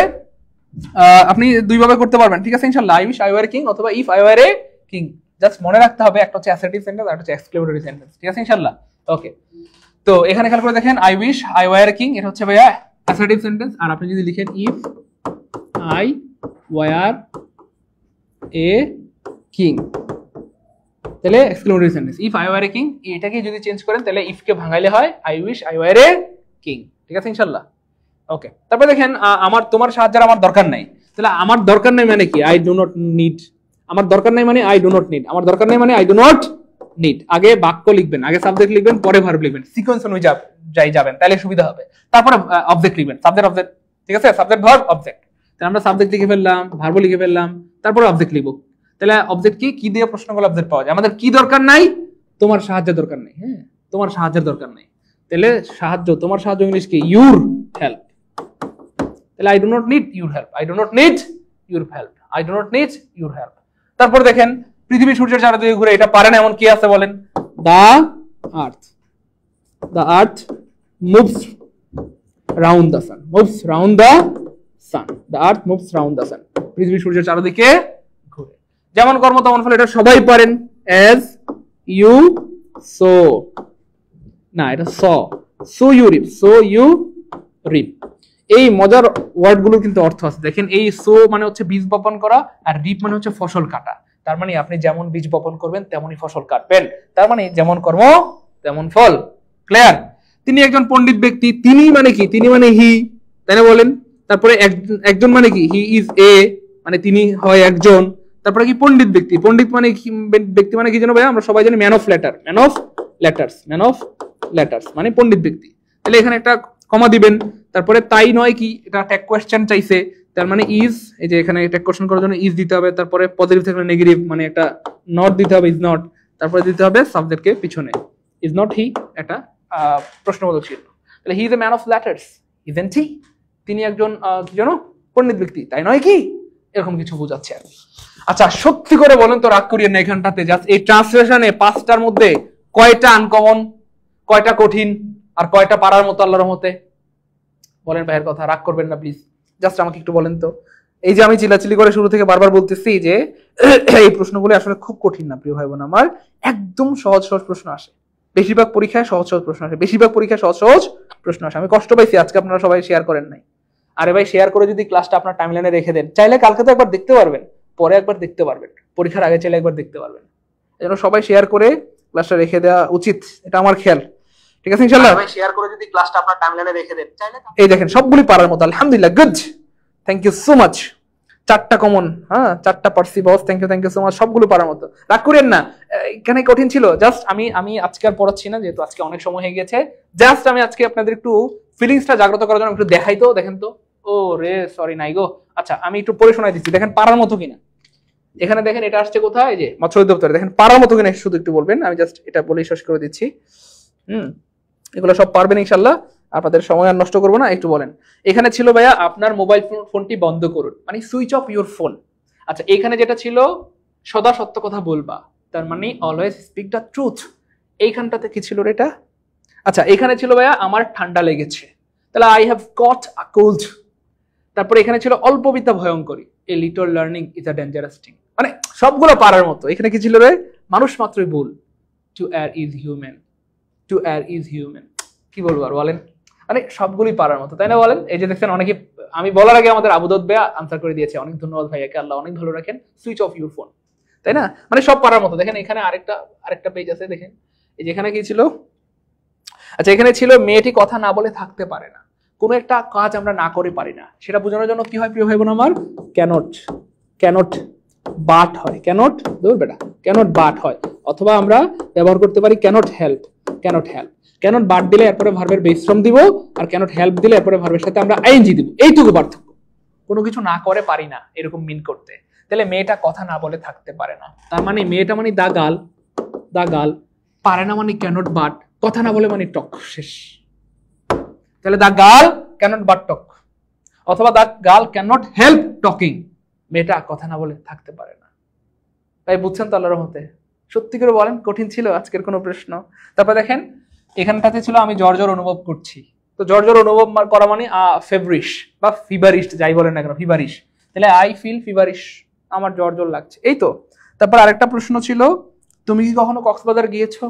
আপনি দুইভাবে করতে পারবেন, ঠিক আছে ইনশাআল্লাহ। I wish I were a king অথবা if I were a king, just মনে রাখতে হবে একটা হচ্ছে অ্যাসার্টিভ সেন্টেন্স আর একটা হচ্ছে এক্সক্লেমেটরি সেন্টেন্স, ঠিক আছে ইনশাআল্লাহ। ওকে, তো এখানে খেয়াল করে দেখেন I wish I were a king, এটা হচ্ছে ভাইয়া অ্যাসার্টিভ সেন্টেন্স। আর আপনি যদি লিখেন if I were a king, তাহলে exclamatory sentence. If I were a king, এটাকে যদি চেঞ্জ করেন তাহলে ইফ কে ভাঙাইলে হয় I wish I were a king, ঠিক আছে ইনশাআল্লাহ। ওকে, তারপর দেখেন আমার তোমার সাহায্যের আমার দরকার নাই, তাহলে আমার দরকার নাই মানে কি? I do not need. আমার দরকার নাই মানে আই ডু নট নিড, আমার দরকার নাই মানে আই ডু নট নিড। আগে বাক্য লিখবেন, আগে সাবজেক্ট লিখবেন, পরে ভার্ব লিখবেন, সিকোয়েন্স অনুযায়ী যাবেন, তাহলে সুবিধা হবে। তারপরে অবজেক্ট লিখবেন, সাবজেক্ট অবজেক্ট, ঠিক আছে, সাবজেক্ট ভার্ব অবজেক্ট। তাহলে আমরা সাবজেক্ট লিখে ফেললাম, ভার্ব লিখে ফেললাম, তারপরে অবজেক্ট লিখবো। তাহলে অবজেক্ট কি দিয়ে প্রশ্ন করলে অবজেক্ট পাওয়া যায়? আমাদের কি দরকার নাই? তোমার সাহায্যের দরকার নেই, হ্যাঁ তোমার সাহায্যের দরকার নেই। তাহলে সাহায্য, তোমার সাহায্য ইংলিশ কি? Your help. তাহলে I do not need your help, I do not need your help, I do not need your help. তারপর দেখেন পৃথিবী সূর্যের চারদিকে ঘুরে, এটা পারেন এমন কি আছে বলেন? The earth moves round the sun, moves round the sun, the earth moves round the sun, পৃথিবী সূর্যের চারদিকে ঘুরে। যেমন কর্ম তেমন ফল, এটা সবাই পারেন। অ্যাজ ইউ সো, না এটা so you reap, so you reap. এই মজার ওয়ার্ড গুলোর কিন্তু অর্থ আছে, দেখেন এই সো মানে হচ্ছে বীজ বপন করা, আর রিপ মানে হচ্ছে ফসল কাটা। তার মানে আপনি যেমন বীজ বপন করবেন তেমনই ফসল কাটবেন, তার মানে যেমন কর্ম তেমন ফল। ক্লিয়ার? তিনি একজন পণ্ডিত ব্যক্তি, তিনি মানে কি? তিনি মানে হি, তাই না বলেন? তারপরে একজন মানে কি? হি ইজ এ, মানে তিনি হয় একজন। তারপরে কি? পণ্ডিত ব্যক্তি, পণ্ডিত মানে কি? ব্যক্তি মানে কি যেন ভাই আমরা সবাই জানি? Man of letter, man of letters, man of letters মানে পণ্ডিত ব্যক্তি। তাহলে এখানে একটা কমা দিবেন। তারপরে তাই নয় কি, এটা ট্যাগ কোয়েশ্চেন চাইছে, তার মানে ইজ, এই যে এখানে ট্যাগ কোয়েশ্চেন করার জন্য ইজ দিতে হবে। তারপরে পজিটিভ থাকলে নেগেটিভ, মানে একটা নট দিতে হবে, ইজ নট। তারপরে দিতে হবে সাবজেক্টকে পিছনে, ইজ নট হি, একটা প্রশ্নবোধক চিহ্ন। তাহলে he is a man of letters, isn't he? তিনি একজন কি জানো পণ্ডিত ব্যক্তি, তাই নয় কি? এরকম কিছু বোঝাচ্ছে আর কি। আচ্ছা সত্যি করে বলেন তো, রাগ করিয়েন না এখানটাতে, জাস্ট এই ট্রান্সলেশনে 5টার মধ্যে কয়টা আনকমন, কয়টা কঠিন, আর কয়টা পারার মতো আল্লাহর রহমতে? বলেন ভাইয়ের কথা, রাগ করবেন না প্লিজ, জাস্ট আমাকে একটু বলেন তো। এই যে আমি চিল্লাচিল্লি করে শুরু থেকে বারবার বলতেছি যে এই প্রশ্নগুলো আসলে খুব কঠিন না প্রিয় ভাই বোন আমার, একদম সহজ সহজ প্রশ্ন আসে, বেশিরভাগ পরীক্ষায় সহজ সহজ প্রশ্ন আসে, বেশিরভাগ পরীক্ষায় সহজ সহজ প্রশ্ন আসে। আমি কষ্ট পাইছি আজকে, আপনারা সবাই শেয়ার করেন নাই। আরে ভাই শেয়ার করে যদি ক্লাসটা আপনার টাইমলাইনে রেখে দেন, চাইলে কালকে তো একবার দেখতে পারবেন, পরে একবার দেখতে পারবেন, পরীক্ষার আগে চাইলে একবার দেখতে পারবেন। এজন্য সবাই শেয়ার করে ক্লাসটা রেখে দেওয়া উচিত, এটা আমার খেয়াল। ঠিক আছে ইনশাআল্লাহ, ভাই শেয়ার করে যদি ক্লাসটা আপনার টাইমলাইনে রেখে দেন, চাইলে এই দেখেন সবগুলি পারার মতো, আলহামদুলিল্লাহ, good, thank you so much. 4টা কমন, হ্যাঁ 4টা পারছি boss, thank you so much, সবগুলো পারার মতো, রাগ করেন না। এখানে কঠিন ছিল, জাস্ট আমি আজকে আর পড়াচ্ছি না, যেহেতু আজকে অনেক সময় হয়ে গেছে, জাস্ট আমি আজকে আপনাদের একটু ফিলিংসটা জাগ্রত করার জন্য একটু দেখাই তো, দেখেন তো। ও রে সরি নাই গো, আচ্ছা আমি একটু পড়ে শোনাই দিচ্ছি, দেখেন পারার মতো কিনা। এখানে দেখেন এটা আসছে কোথায়, যে মৎস্য অধিদপ্তরে, দেখেন পারার মতো কিনা শুধু একটু বলবেন, আমি জাস্ট এটা বলেই শেষ করে দিচ্ছি। এগুলো সব পারবেন ইনশাল্লাহ, আপনাদের সময় আর নষ্ট করবো না, একটু বলেন। এখানে ছিল ভাইয়া আপনার মোবাইল ফোনটি বন্ধ করুন, মানে সুইচ অফ ইউর ফোন। আচ্ছা এখানে যেটা ছিল সদা সত্য কথা বলবা, তার মানে অলওয়েজ স্পিক দ্য ট্রুথ। এইখানটাতে কি ছিল এটা? আচ্ছা এখানে ছিল ভাইয়া আমার ঠান্ডা লেগেছে, তাহলে I have got a cold. তারপরে এখানে ছিল অল্প বিদ্যা ভয়ঙ্করী, a little learning is a dangerous thing, মানে সবগুলো পারার মতো। এখানে কি ছিল রে? মানুষ মাত্রই ভুল, two air is human, two air is human. কি বলবো আর বলেন, মানে সবগুলি পারার মতো, তাই না বলেন? এই যে দেখছেন অনেকে, আমি বলার আগে আমাদের আবুদত ভাইয়া আনসার করে দিয়েছে, অনেক ধন্যবাদ ভাইয়াকে, আল্লাহ অনেক ভালো রাখেন। সুইচ অফ ইউর ফোন, তাই না? মানে সব পারার মতো। দেখেন এখানে আরেকটা পেজ আছে, দেখেন এই যেখানে কি ছিল। আচ্ছা এখানে ছিল মেয়েটি কথা না বলে থাকতে পারে না, কোনো একটা কাজ আমরা না করে পারি না, সেটা বোঝানোর জন্য কি হয় প্রিয় ভাই বোন আমার? ক্যানট বাট হয়, ক্যানট বাট হয়, অথবা আমরা ব্যবহার করতে পারি ক্যানট হেল্প। ক্যানট বাট দিলে এরপরে ভার্বের বেস ফর্ম দিব, আর ক্যানট হেল্প দিলে এরপরে ভার্বের সাথে আমরা আইএনজি দিব, এইটুকু পার্থক্য। কোনো কিছু না করে পারি না এরকম মিন করতে। তাহলে মেয়েটা কথা না বলে থাকতে পারে না, তার মানে মেয়েটা মানে দা গার্ল, পারে না মানে ক্যানট বাট, কথা না বলে মানে টক, শেষ। তাহলে the girl cannot but talk, অথবা the girl cannot help talking, মেয়েটা কথা না বলে থাকতে পারে না। তাই বুঝছেন তো আল্লাহর রহমতে? সত্যি করে বলেন, কঠিন ছিল আজকের কোনো প্রশ্ন? তারপর দেখেন এখানটাতে ছিল আমি জ্বর অনুভব করছি, তো জ্বর অনুভব করা মানে ফেভারিশ বা ফিভারিশ, যাই বলেন না কেন, ফিভারিশ। তাহলে আই ফিল ফিভারিশ, আমার জ্বর লাগছে, এই তো। তারপর আরেকটা প্রশ্ন ছিল, তুমি কি কখনো কক্সবাজার গিয়েছো?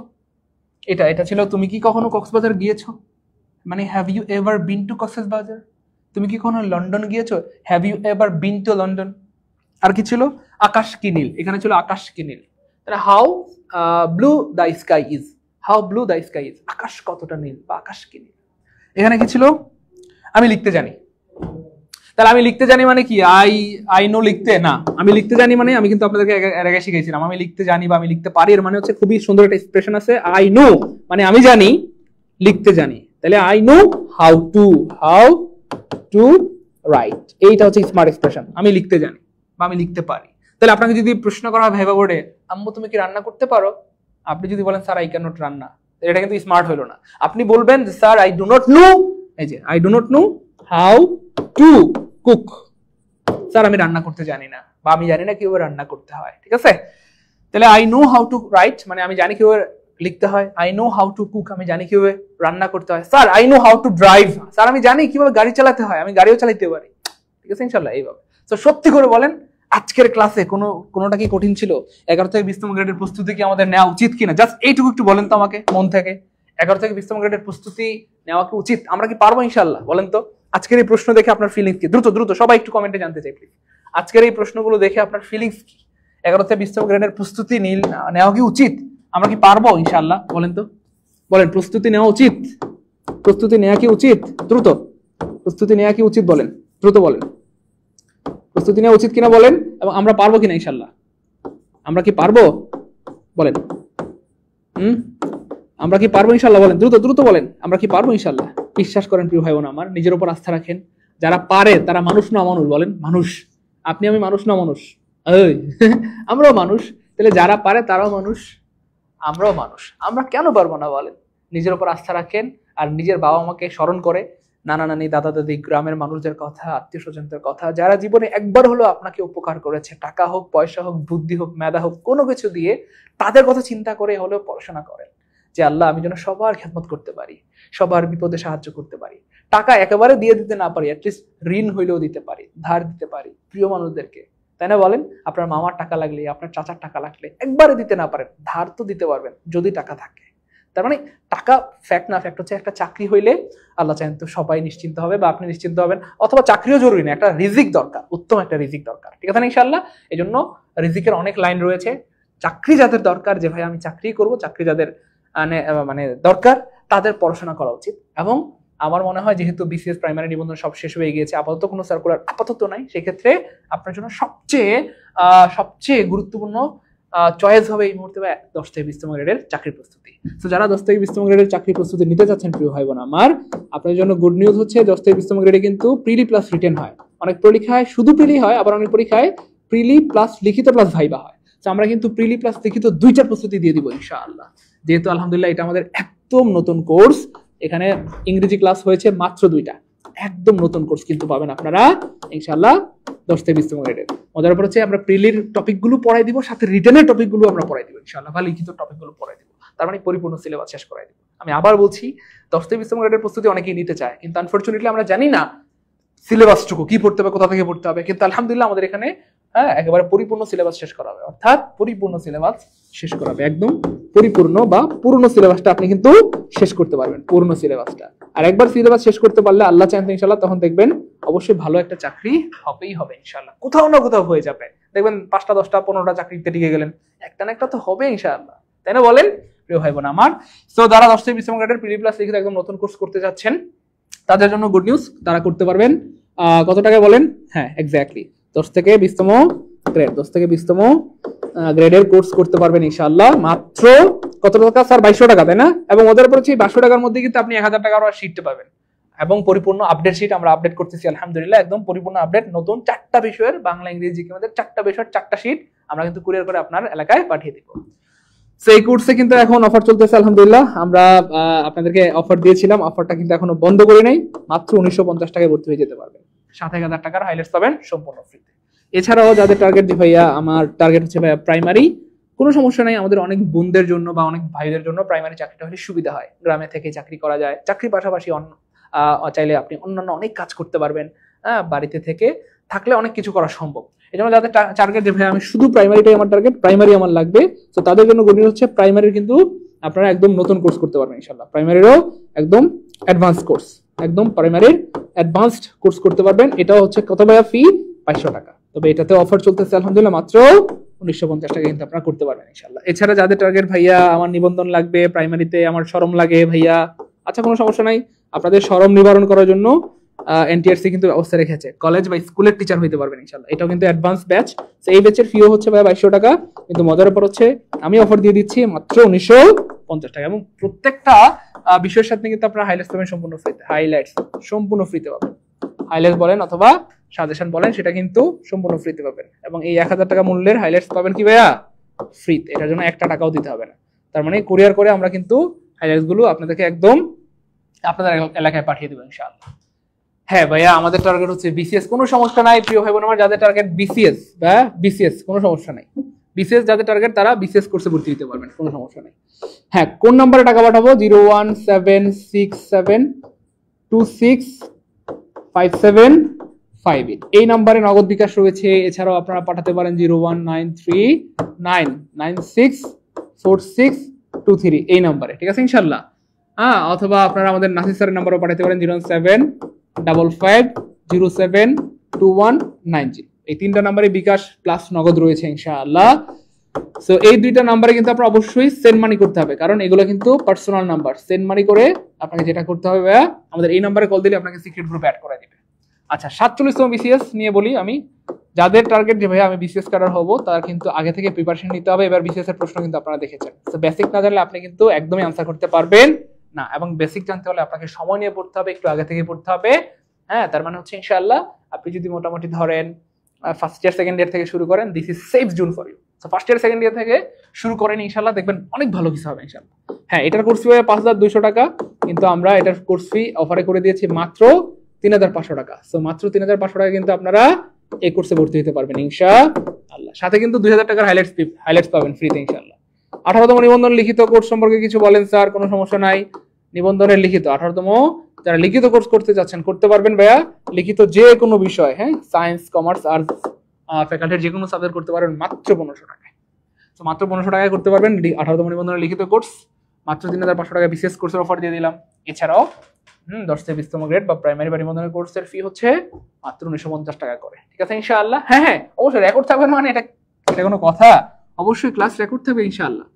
এটা ছিল, তুমি কি কখনো কক্সবাজার গিয়েছো, মানে have you ever been to Cox's Bazar. তুমি কি কখনো লন্ডন গিয়েছো? Have you ever been to London. আর কি ছিল? আকাশ কি নীল, এখানে ছিল আকাশ কি নীল। তাহলে how blue the sky is, আকাশ কতটা নীল বা আকাশ কি নীল। এখানে কি ছিল? আমি লিখতে জানি। তাহলে আমি লিখতে জানি মানে কি? আই নো লিখতে না, আমি লিখতে জানি মানে, আমি কিন্তু আপনাদেরকে এর আগে শিখেছিলাম, আমি লিখতে জানি বা আমি লিখতে পারি, এর মানে হচ্ছে খুবই সুন্দর একটা এক্সপ্রেশন আছে, আই নো মানে আমি জানি, লিখতে জানি। তাহলে I know how to right, এইটা হচ্ছে স্মার্ট এক্সপ্রেশন, আমি লিখতে জানি বা আমি লিখতে পারি। তাহলে আপনাকে যদি প্রশ্ন করা হয় ভাইবা বোর্ডে, আম্মু তুমি কি রান্না করতে পারো, আপনি যদি বলেন স্যার আই ক্যান নট রান্না, এটা কিন্তু স্মার্ট হলো না। আপনি বলবেন sir I do not know, এই যে I do not know how to cook, sir আমি রান্না করতে জানি না বা আমি জানি না কিভাবে রান্না করতে হয়, ঠিক আছে? তাহলে I know how to right মানে আমি জানি কিভাবে লিখতে হয়, I know how to cook আমি জানি কিভাবে রান্না করতে হয়, sir I know how to drive, sir আমি জানি কিভাবে গাড়ি চালাতে হয়, আমি গাড়িও চালাতে পারি, ঠিক আছে ইনশাআল্লাহ এইভাবে। তো সত্যি করে বলেন আজকের ক্লাসে কোনোটা কি কঠিন ছিল? 11 থেকে 20তম গ্রেডের প্রস্তুতি কি আমাদের নেওয়া উচিত কিনা, জাস্ট এইটুকু একটু বলেন তো আমাকে মন থেকে। 11 থেকে 20তম গ্রেডের প্রস্তুতি নেওয়া কি উচিত? আমরা কি পারবো ইনশাআল্লাহ? বলেন তো আজকের এই প্রশ্ন দেখে আপনার ফিলিংস কি? দ্রুত সবাই একটু কমেন্টে জানতে চাই প্লিজ, আজকের এই প্রশ্নগুলো দেখে আপনার ফিলিংস কি? 11 থেকে 20তম গ্রেডের প্রস্তুতি নেওয়া কি উচিত? আমরা কি পারবো ইনশাআল্লাহ? বলেন তো, বলেন প্রস্তুতি নেওয়া উচিত, প্রস্তুতি নেওয়া কি উচিত? দ্রুত প্রস্তুতি নেওয়া কি উচিত বলেন, দ্রুত বলেন প্রস্তুতি নেওয়া উচিত কিনা বলেন, এবং আমরা পারবো কিনা ইনশাআল্লাহ? আমরা কি পারবো বলেন? আমরা কি পারবো ইনশাআল্লাহ? বলেন দ্রুত বলেন, আমরা কি পারবো ইনশাআল্লাহ? বিশ্বাস করেন প্রিয় ভাই বোন আমার, নিজের উপর আস্থা রাখেন। যারা পারে তারা মানুষ না মানুষ, বলেন মানুষ। আপনি আমি মানুষ না মানুষ? আমরাও মানুষ। তাহলে যারা পারে তারাও মানুষ, আমরাও মানুষ, আমরা কেন পারবো না বলেন? নিজের উপর আস্থা রাখেন আর নিজের বাবা মাকে স্মরণ করে নানা নানি, দাদা দাদি, গ্রামের মানুষদের কথা, আত্মীয় স্বজনদের কথা, যারা জীবনে একবার হলো আপনাকে উপকার করেছে, টাকা হোক, পয়সা হোক, বুদ্ধি হোক, মেধা হোক, কোনো কিছু দিয়ে তাদের কথা চিন্তা করে হলেও পড়াশোনা করেন, যে আল্লাহ আমি যেন সবার খেদমত করতে পারি, সবার বিপদে সাহায্য করতে পারি, টাকা একেবারে দিয়ে দিতে না পারি, অ্যাটলিস্ট ঋণ হইলেও দিতে পারি, ধার দিতে পারি প্রিয় মানুষদেরকে, তাই না বলেন? আপনার মামার টাকা লাগলে, আপনার চাচার টাকা লাগলে একবারে দিতে না পারেন, ধার তো দিতে পারবেন যদি টাকা থাকে। তার মানে টাকা ফ্যাক্ট না, ফ্যাক্ট হচ্ছে একটা চাকরি হইলে আল্লাহ চান তো সবাই নিশ্চিন্ত হবে বা আপনি নিশ্চিন্ত হবেন, অথবা চাকরিও জরুরি না, একটা রিজিক দরকার, উত্তম একটা রিজিক দরকার, ঠিক আছে না ইনশাআল্লাহ? এই জন্য রিজিকের অনেক লাইন রয়েছে। চাকরি যাদের দরকার, যে ভাই আমি চাকরি করব, চাকরি যাদের মানে দরকার, তাদের পড়াশোনা করা উচিত। এবং আমার মনে হয় যেহেতু বিসিএস প্রাইমারি নিবন্ধন সব শেষ হয়ে গিয়েছে, আপাতত কোনো সার্কুলার আপাতত নাই, সেক্ষেত্রে আপনার জন্য সবচেয়ে গুরুত্বপূর্ণ চয়েস হবে এই মুহূর্তে 10 থেকে 20তম গ্রেডের চাকরি প্রস্তুতি। তো যারা 10 থেকে 20তম গ্রেডের চাকরি প্রস্তুতি নিতে চাচ্ছেন প্রিয় ভাই বোন আমার, আপনার জন্য গুড নিউজ হচ্ছে 10 থেকে 20তম গ্রেডে কিন্তু প্রিলি প্লাস রিটেন হয়, অনেক পরীক্ষায় শুধু প্রিলি হয়, আবার অনেক পরীক্ষায় প্রিলি প্লাস লিখিত প্লাস ভাইবা হয়। তো আমরা কিন্তু প্রিলি প্লাস লিখিত দুইটার প্রস্তুতি দিয়ে দিব ইনশাআল্লাহ, যেহেতু আলহামদুলিল্লাহ এটা আমাদের একদম নতুন কোর্স। এখানে ইংরেজি ক্লাস হয়েছে মাত্র 2টা, একদম নতুন কোর্স কিন্তু পাবেন আপনারা ইনশাআল্লাহ 10 থেকে 20তম গ্রেডের। মজার ব্যাপার হচ্ছে আমরা প্রিলির টপিকগুলো পড়াই দিব, সাথে রিটেনের টপিকগুলো আমরা পড়াই দিব ইনশাআল্লাহ, বা লিখিত টপিকগুলো পড়াই দিব, তার মানে পরিপূর্ণ সিলেবাস শেষ করাই দিব। আমি আবার বলছি 10 থেকে 20তম গ্রেডের প্রস্তুতি অনেকেই নিতে চায়, কিন্তু আনফরচুনেটলি আমরা জানি না সিলেবাসটুকু কি পড়তে হবে, কোথা থেকে পড়তে হবে, কিন্তু আলহামদুলিল্লাহ আমাদের এখানে একেবারে পরিপূর্ণ সিলেবাস শেষ করা হবে, অর্থাৎ পরিপূর্ণ সিলেবাস শেষ করা হবে, একদম পরিপূর্ণ বা পূর্ণ সিলেবাসটা আপনি কিন্তু শেষ করতে পারবেন, পূর্ণ সিলেবাসটা। আর একবার সিলেবাস শেষ করতে পারলে আল্লাহ চান ইনশাআল্লাহ তখন দেখবেন অবশ্যই ভালো একটা চাকরি হবেই হবে ইনশাআল্লাহ, কোথাও না কোথাও হয়ে যাবে, দেখবেন 5টা 10টা 15টা চাকরিতে টিকে গেলেন, একটা না একটা তো হবে ইনশাআল্লাহ, তাই না বলেন প্রিয় ভাই বোন আমার? তো যারা 10 থেকে 20তম গ্রেডের প্রিলি প্লাস লিখিত একদম নতুন কোর্স করতে যাচ্ছেন তাদের জন্য গুড নিউজ, তারা করতে পারবেন কত টাকায় বলেন? হ্যাঁ এক্স্যাক্টলি 10 থেকে 20তম গ্রেড, 10 থেকে 20তম গ্রেডের কোর্স করতে পারবেন ইনশাআল্লাহ মাত্র কত টাকা স্যার? 2200 টাকা, তাই না? এবং ওদের উপর হচ্ছে 500 টাকার মধ্যে কিন্তু আপনি 1000 টাকার শিটটা পাবেন, এবং পরিপূর্ণ আপডেট শিট আমরা আপডেট করতেছি আলহামদুলিল্লাহ, একদম পরিপূর্ণ আপডেট, নতুন 4টা বিষয়ের বাংলা ইংরেজি আমাদের 4টা বিষয়ের 4টা শিট আমরা কিন্তু কুরিয়ার করে আপনার এলাকায় পাঠিয়ে দিব। সো এই কোর্সে কিন্তু এখন অফার চলতেছে আলহামদুলিল্লাহ, আমরা আপনাদেরকে অফার দিয়েছিলাম, অফারটা কিন্তু এখনো বন্ধ করি নাই, মাত্র 1950 টাকায় ভর্তি হয়ে যেতে পারবেন, 7000 টাকার হাইলাইটস পাবেন সম্পূর্ণ ফ্রিতে। এছাড়াও যাদের টার্গেট যে ভাইয়া আমার টার্গেট হচ্ছে ভাইয়া প্রাইমারি, কোনো সমস্যা নাই, আমাদের অনেক বোনদের জন্য বা অনেক ভাইদের জন্য প্রাইমারি চাকরিটা হলে সুবিধা হয়, গ্রামে থেকে চাকরি করা যায়, চাকরির পাশাপাশি চাইলে আপনি অন্যান্য অনেক কাজ করতে পারবেন, বাড়িতে থেকে থাকলে অনেক কিছু করা সম্ভব। এই জন্য যাদের টার্গেট যে ভাই আমি শুধু প্রাইমারিটাই আমার টার্গেট, প্রাইমারি আমার লাগবে, তো তাদের জন্য গুড নিউজ হচ্ছে প্রাইমারির কিন্তু আপনারা একদম নতুন কোর্স করতে পারবেন ইনশাআল্লাহ, প্রাইমারিরও একদম অ্যাডভান্স কোর্স, একদম প্রাইমারির অ্যাডভান্সড কোর্স করতে পারবেন। এটাও হচ্ছে কত ভাইয়া? ফি 500 টাকা, তবে এটাতে অফার চলতেছে আলহামদুলিল্লাহ মাত্র 1950 টাকা কিন্তু আপনারা করতে পারবেন ইনশাআল্লাহ। এছাড়া যাদের টার্গেট ভাইয়া আমার নিবন্ধন লাগবে প্রাইমারিতে, আমার শরম লাগে ভাইয়া, আচ্ছা কোনো সমস্যা নাই, আপনাদের শরম নিবারণ করার জন্য এনটিআরসি কিন্তু ব্যবস্থা রেখেছে, কলেজ বা স্কুলের টিচার হইতে পারবেন ইনশাআল্লাহ, এটাও কিন্তু অ্যাডভান্স ব্যাচ। তো এই ব্যাচের ফিও হচ্ছে ভাই 2200 টাকা, কিন্তু মজার ব্যাপার হচ্ছে আমি অফার দিয়ে দিচ্ছি মাত্র 1950 টাকা, এবং প্রত্যেকটা বিষয়ের সাথে কিন্তু আপনারা হাইলাইটস পাবেন সম্পূর্ণ ফ্রিতে, হাইলাইটস সম্পূর্ণ ফ্রিতে পাবেন, হাইলাইটস বলেন অথবা সাজেশন বলেন সেটা কিন্তু সম্পূর্ণ ফ্রিতে পাবেন, এবং এই 1000 টাকা মূল্যের হাইলাইটস পাবেন কি ভাইয়া? ফ্রিতে, এটার জন্য 1 টাকাও দিতে হবে না, তার মানে কুরিয়ার করে আমরা কিন্তু হাইলাইটস গুলো আপনাদেরকে একদম আপনাদের এলাকায় পাঠিয়ে দেবো ইনশাআল্লাহ। হ্যাঁ ভাইয়া আমাদের টার্গেট হচ্ছে বিসিএস, কোনো সমস্যা নাই প্রিয় ভাই বোন আমার, যাদের টার্গেট বিসিএস বা বিসিএস কোনো সমস্যা নাই, বিসিএস যাদের টার্গেট তারা বিসিএস কোর্সে ভর্তি হতে পারবেন, কোনো সমস্যা নাই। হ্যাঁ কোন নম্বরে টাকা পাঠাবো? 01767265758 এই নম্বরে নগদ বিকাশ রয়েছে। এছাড়াও আপনারা পাঠাতে পারেন 01939964623 এই নম্বরে, ঠিক আছে ইনশাআল্লাহ। অথবা আপনারা আমাদের নাসির স্যারের নাম্বারও পাঠাতে পারেন 07555072190, এই 3টা নাম্বারে বিকাশ প্লাস নগদ রয়েছে ইনশাআল্লাহ। সো এই 2টা নাম্বারে কিন্তু আপনারা অবশ্যই সেন্ড মানি করতে হবে, কারণ এগুলো কিন্তু পার্সোনাল নাম্বার, সেন্ড মানি করে আপনাকে যেটা করতে হবে ভাইয়া আমাদের এই নাম্বারে কল দিলে আপনাকে সিক্রেট গ্রুপে অ্যাড করে দিবে। আচ্ছা 47তম বিসিএস নিয়ে বলি আমি, যাদের টার্গেট যে ভাইয়া আমি বিসিএস ক্যাডার হবো তারা কিন্তু আগে থেকে প্রিপারেশন নিতে হবে। এবার বিসিএস এর প্রশ্ন কিন্তু আপনারা দেখেছেন, তো বেসিক না জানলে আপনি কিন্তু একদমই আনসার করতে পারবেন না, এবং বেসিক জানতে হলে আপনাকে সময় নিয়ে পড়তে হবে, একটু আগে থেকে পড়তে হবে। হ্যাঁ তার মানে হচ্ছে ইনশাআল্লাহ আপনি যদি মোটামুটি ধরেন ফার্স্ট ইয়ার সেকেন্ড ইয়ার থেকে শুরু করেন, this is safe zone for you, তো ফার্স্ট ইয়ার সেকেন্ড ইয়ার থেকে শুরু করেন, ইনশাল্লাহ দেখবেন অনেক ভালো কিছু হবে ইনশাল্লাহ। হ্যাঁ, এটার কোর্স ফি 5,200 টাকা, কিন্তু আমরা এটার কোর্স ফি অফারে করে দিয়েছি মাত্র 3,500 টাকা। সো মাত্র 3,500 টাকা কিন্তু আপনারা এই কোর্সে ভর্তি হতে পারবেন ইনশাআল্লাহ। সাথে কিন্তু 2,000 টাকার হাইলাইটস পাবেন ফ্রিতে ইনশাআল্লাহ। 18তম নিবন্ধন লিখিত কোর্স সম্পর্কে কিছু বলেন স্যার? কোনো সমস্যা নাই, নিবন্ধনের লিখিত 18তম যারা লিখিত কোর্স করতে যাচ্ছেন করতে পারবেন ভাইয়া। লিখিত যে কোনো বিষয়, হ্যাঁ, সায়েন্স, কমার্স, আর্টস ফ্যাকাল্টির যে কোনো সাবজেক্ট করতে পারবেন মাত্র 1500 টাকায়। তো মাত্র 1500 টাকায় করতে পারবেন 18তম নিবন্ধনের লিখিত কোর্স। মাত্র 3,500 টাকা বিসিএস কোর্সের অফার দিয়ে দিলাম। এছাড়াও 10 থেকে 20তম গ্রেড বা প্রাইমারি বা নিবন্ধনের কোর্সের ফি হচ্ছে মাত্র 1950 টাকা করে। ঠিক আছে ইনশাআল্লাহ। হ্যাঁ হ্যাঁ, অবশ্যই রেকর্ড থাকবে, মানে এটা কোনো কথা? অবশ্যই ক্লাস রেকর্ড থাকবে ইনশাআল্লাহ।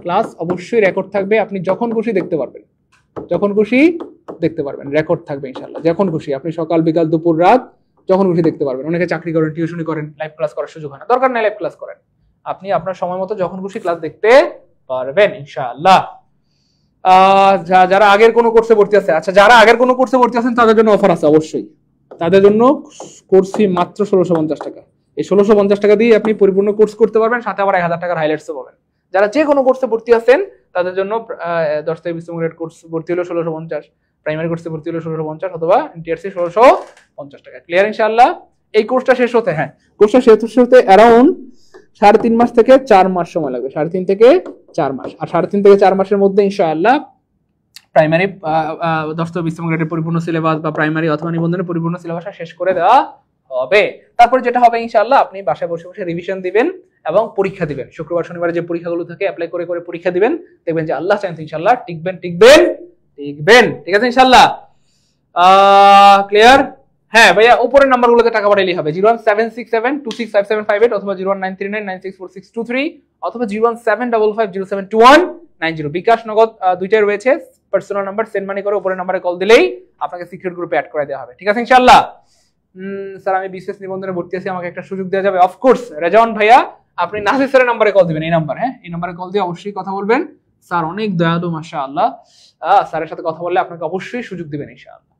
ক্লাস অবশ্যই রেকর্ড থাকবে, আপনি যখন খুশি দেখতে পারবেন, যখন খুশি দেখতে পারবেন, রেকর্ড থাকবে ইনশাআল্লাহ। যখন খুশি আপনি সকাল বিকাল দুপুর রাত যখন খুশি দেখতে পারবেন। অনেকে চাকরি করেন, টিউশনি করেন, লাইভ ক্লাস করার সুযোগ হয় না, দরকার নেই লাইভ ক্লাস করেন, আপনি আপনার সময় মতো যখন খুশি ক্লাস দেখতে পারবেন ইনশাআল্লাহ। যারা আগের কোনো কোর্সে ভর্তি আছে, আচ্ছা যারা আগের কোনো কোর্সে ভর্তি আছেন তাদের জন্য অফার আছে অবশ্যই। তাদের জন্য কোর্স ফি মাত্র 1650 টাকা। এই 1650 টাকা দিয়ে আপনি পরিপূর্ণ কোর্স করতে পারবেন, সাথে আবার 1000 টাকার হাইলাইটসও পাবেন। যারা যে কোনো কোর্সে ভর্তি আছেন তাদের জন্য 10 থেকে 20তম গ্রেড কোর্স ভর্তি হলো 1650, প্রাইমারি কোর্সে ভর্তি হলো 1650, অথবা টিআরসি 1650 টাকা। ক্লিয়ার ইনশাআল্লাহ? এই কোর্সটা শেষ হতে, হ্যাঁ কোর্সটা শেষ হতে অ্যারাউন্ড 3.5 মাস থেকে 4 মাস সময় লাগবে, 3.5 থেকে 4 মাস। আর 3.5 থেকে 4 মাসের মধ্যে ইনশাআল্লাহ প্রাইমারি 10 থেকে 20তম গ্রেডের পরিপূর্ণ সিলেবাস বা প্রাইমারি অথবা নিবন্ধনের পরিপূর্ণ সিলেবাসটা শেষ করে দেওয়া হবে। তারপর যেটা হবে ইনশাআল্লাহ, আপনি বাসায় বসে বসে রিভিশন দিবেন এবং পরীক্ষা দিবেন। শুক্রবার শনিবারে যে পরীক্ষাগুলো থাকে অ্যাপ্লাই করে করে পরীক্ষা দিবেন, দেখবেন যে আল্লাহ চাইতে ইনশাআল্লাহ টিকবেন। ঠিক আছে ইনশাআল্লাহ? ক্লিয়ার? হ্যাঁ ভাইয়া, উপরের নাম্বারগুলোতে টাকা পাঠাইলেই হবে। 01767265758 অথবা 01939964623 অথবা 01755072190। বিকাশ নগদ দুইটাই রয়েছে, পার্সোনাল নাম্বার সেন্ড মানি করে উপরের নাম্বারে কল দিলেই আপনাকে সিক্রেট গ্রুপে অ্যাড করে দেওয়া হবে। ঠিক আছে ইনশাআল্লাহ? স্যার আমি বিসিএস নিবন্ধনে ভর্তি আছি, আমাকে একটা সুযোগ দেওয়া যাবে? অফকোর্স রেজাওয়ান ভাইয়া, আপনি নাসির স্যারের নাম্বারে কল দিবেন, এই নাম্বার, হ্যাঁ এই নাম্বারে কল দিয়ে অবশ্যই কথা বলবেন। স্যার অনেক দয়ালু মাশাআল্লাহ, স্যারের সাথে কথা বললে আপনাকে অবশ্যই সুযোগ দিবেন ইনশাআল্লাহ।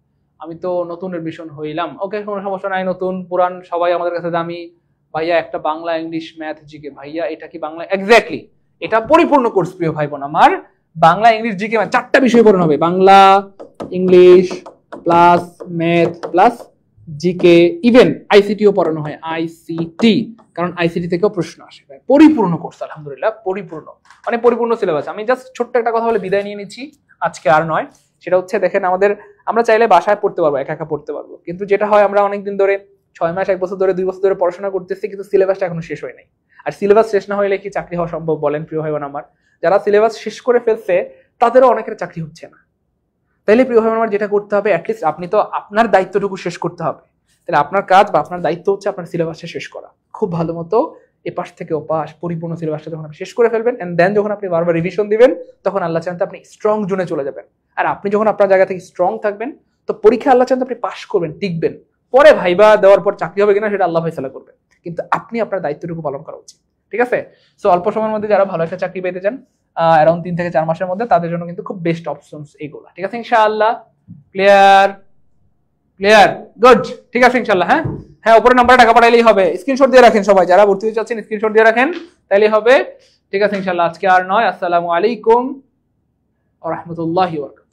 আমি তো নতুন এডমিশন হইলাম, ওকে কোনো সমস্যা নাই, নতুন পুরান সবাই আমাদের কাছে দামি। ভাইয়া একটা বাংলা, ইংলিশ, ম্যাথ, জিকে। ভাইয়া এটা কি বাংলা? এক্স্যাক্টলি, এটা পরিপূর্ণ কোর্স প্রিয় ভাই বোন আমার। বাংলা, ইংলিশ, জিকে, ম্যাথ 4টা বিষয় পড়ানো হবে। Bangla, English plus math plus GK, even আইসিটিও পড়ানো হয়, আইসিটি, কারণ আইসিটি থেকেও প্রশ্ন আসে। পরিপূর্ণ কোর্স আলহামদুলিল্লাহ, পরিপূর্ণ মানে পরিপূর্ণ সিলেবাস। আমি জাস্ট ছোট্ট একটা কথা বলে বিদায় নিয়ে নিচ্ছি আজকে, আর নয়। সেটা হচ্ছে দেখেন, আমরা চাইলে বাসায় পড়তে পারবো, একা একা পড়তে পারবো, কিন্তু যেটা হয় আমরা অনেকদিন ধরে 6 মাস, 1 বছর ধরে, 2 বছর ধরে পড়াশোনা করতেছি, কিন্তু সিলেবাসটা এখনো শেষ হয় নাই। আর সিলেবাস শেষ না হলে কি চাকরি হওয়া সম্ভব বলেন প্রিয় ভাই বোন আমার? যারা সিলেবাস শেষ করে ফেলছে তাদেরও অনেকের চাকরি হচ্ছে না। তাইলে প্রিয় ভাই বোন আমার যেটা করতে হবে, অ্যাটলিস্ট আপনি তো আপনার দায়িত্বটুকু শেষ করতে হবে। তাহলে আপনার কাজ বা আপনার দায়িত্ব হচ্ছে আপনার সিলেবাসটা শেষ করা, খুব ভালো মতো এপাশ থেকে ওপাশ পরিপূর্ণ সিলেবাসটা যখন আপনি শেষ করে ফেলবেন, এন্ড দেন যখন আপনি বারবার রিভিশন দিবেন, তখন আল্লাহ চান আপনি স্ট্রং জোনে চলে যাবেন। আর আপনি যখন আপনার জায়গা থেকে স্ট্রং থাকবেন, তো পরীক্ষা আল্লাহ চান আপনি পাস করবেন, টিকবেন। পরে ভাইবা দেওয়ার পর চাকরি হবে কিনা সেটা আল্লাহ ফয়সালা করবেন, কিন্তু আপনি আপনার দায়িত্বটুকু পালন করা উচিত। ঠিক আছে? সো অল্প সময়ের মধ্যে যারা ভালো একটা চাকরি পেতে চান, অ্যারাউন্ড 3 থেকে 4 মাসের মধ্যে, তাদের জন্য কিন্তু খুব বেস্ট অপশনস এইগুলা। ঠিক আছে ইনশাআল্লাহ? ক্লিয়ার? গুড। ঠিক আছে ইনশাআল্লাহ? হ্যাঁ উপরে নাম্বারে টাকা পাঠাইলেই হবে। স্ক্রিনশট দিয়ে রাখেন সবাই, যারা ভর্তি হতে চাচ্ছেন স্ক্রিনশট দিয়ে রাখেন, তাইলেই হবে। ঠিক আছে ইনশাআল্লাহ? আজকে আর নয়। আসসালামু আলাইকুম ওয়া রাহমাতুল্লাহি ওয়া বারাকাতুহু।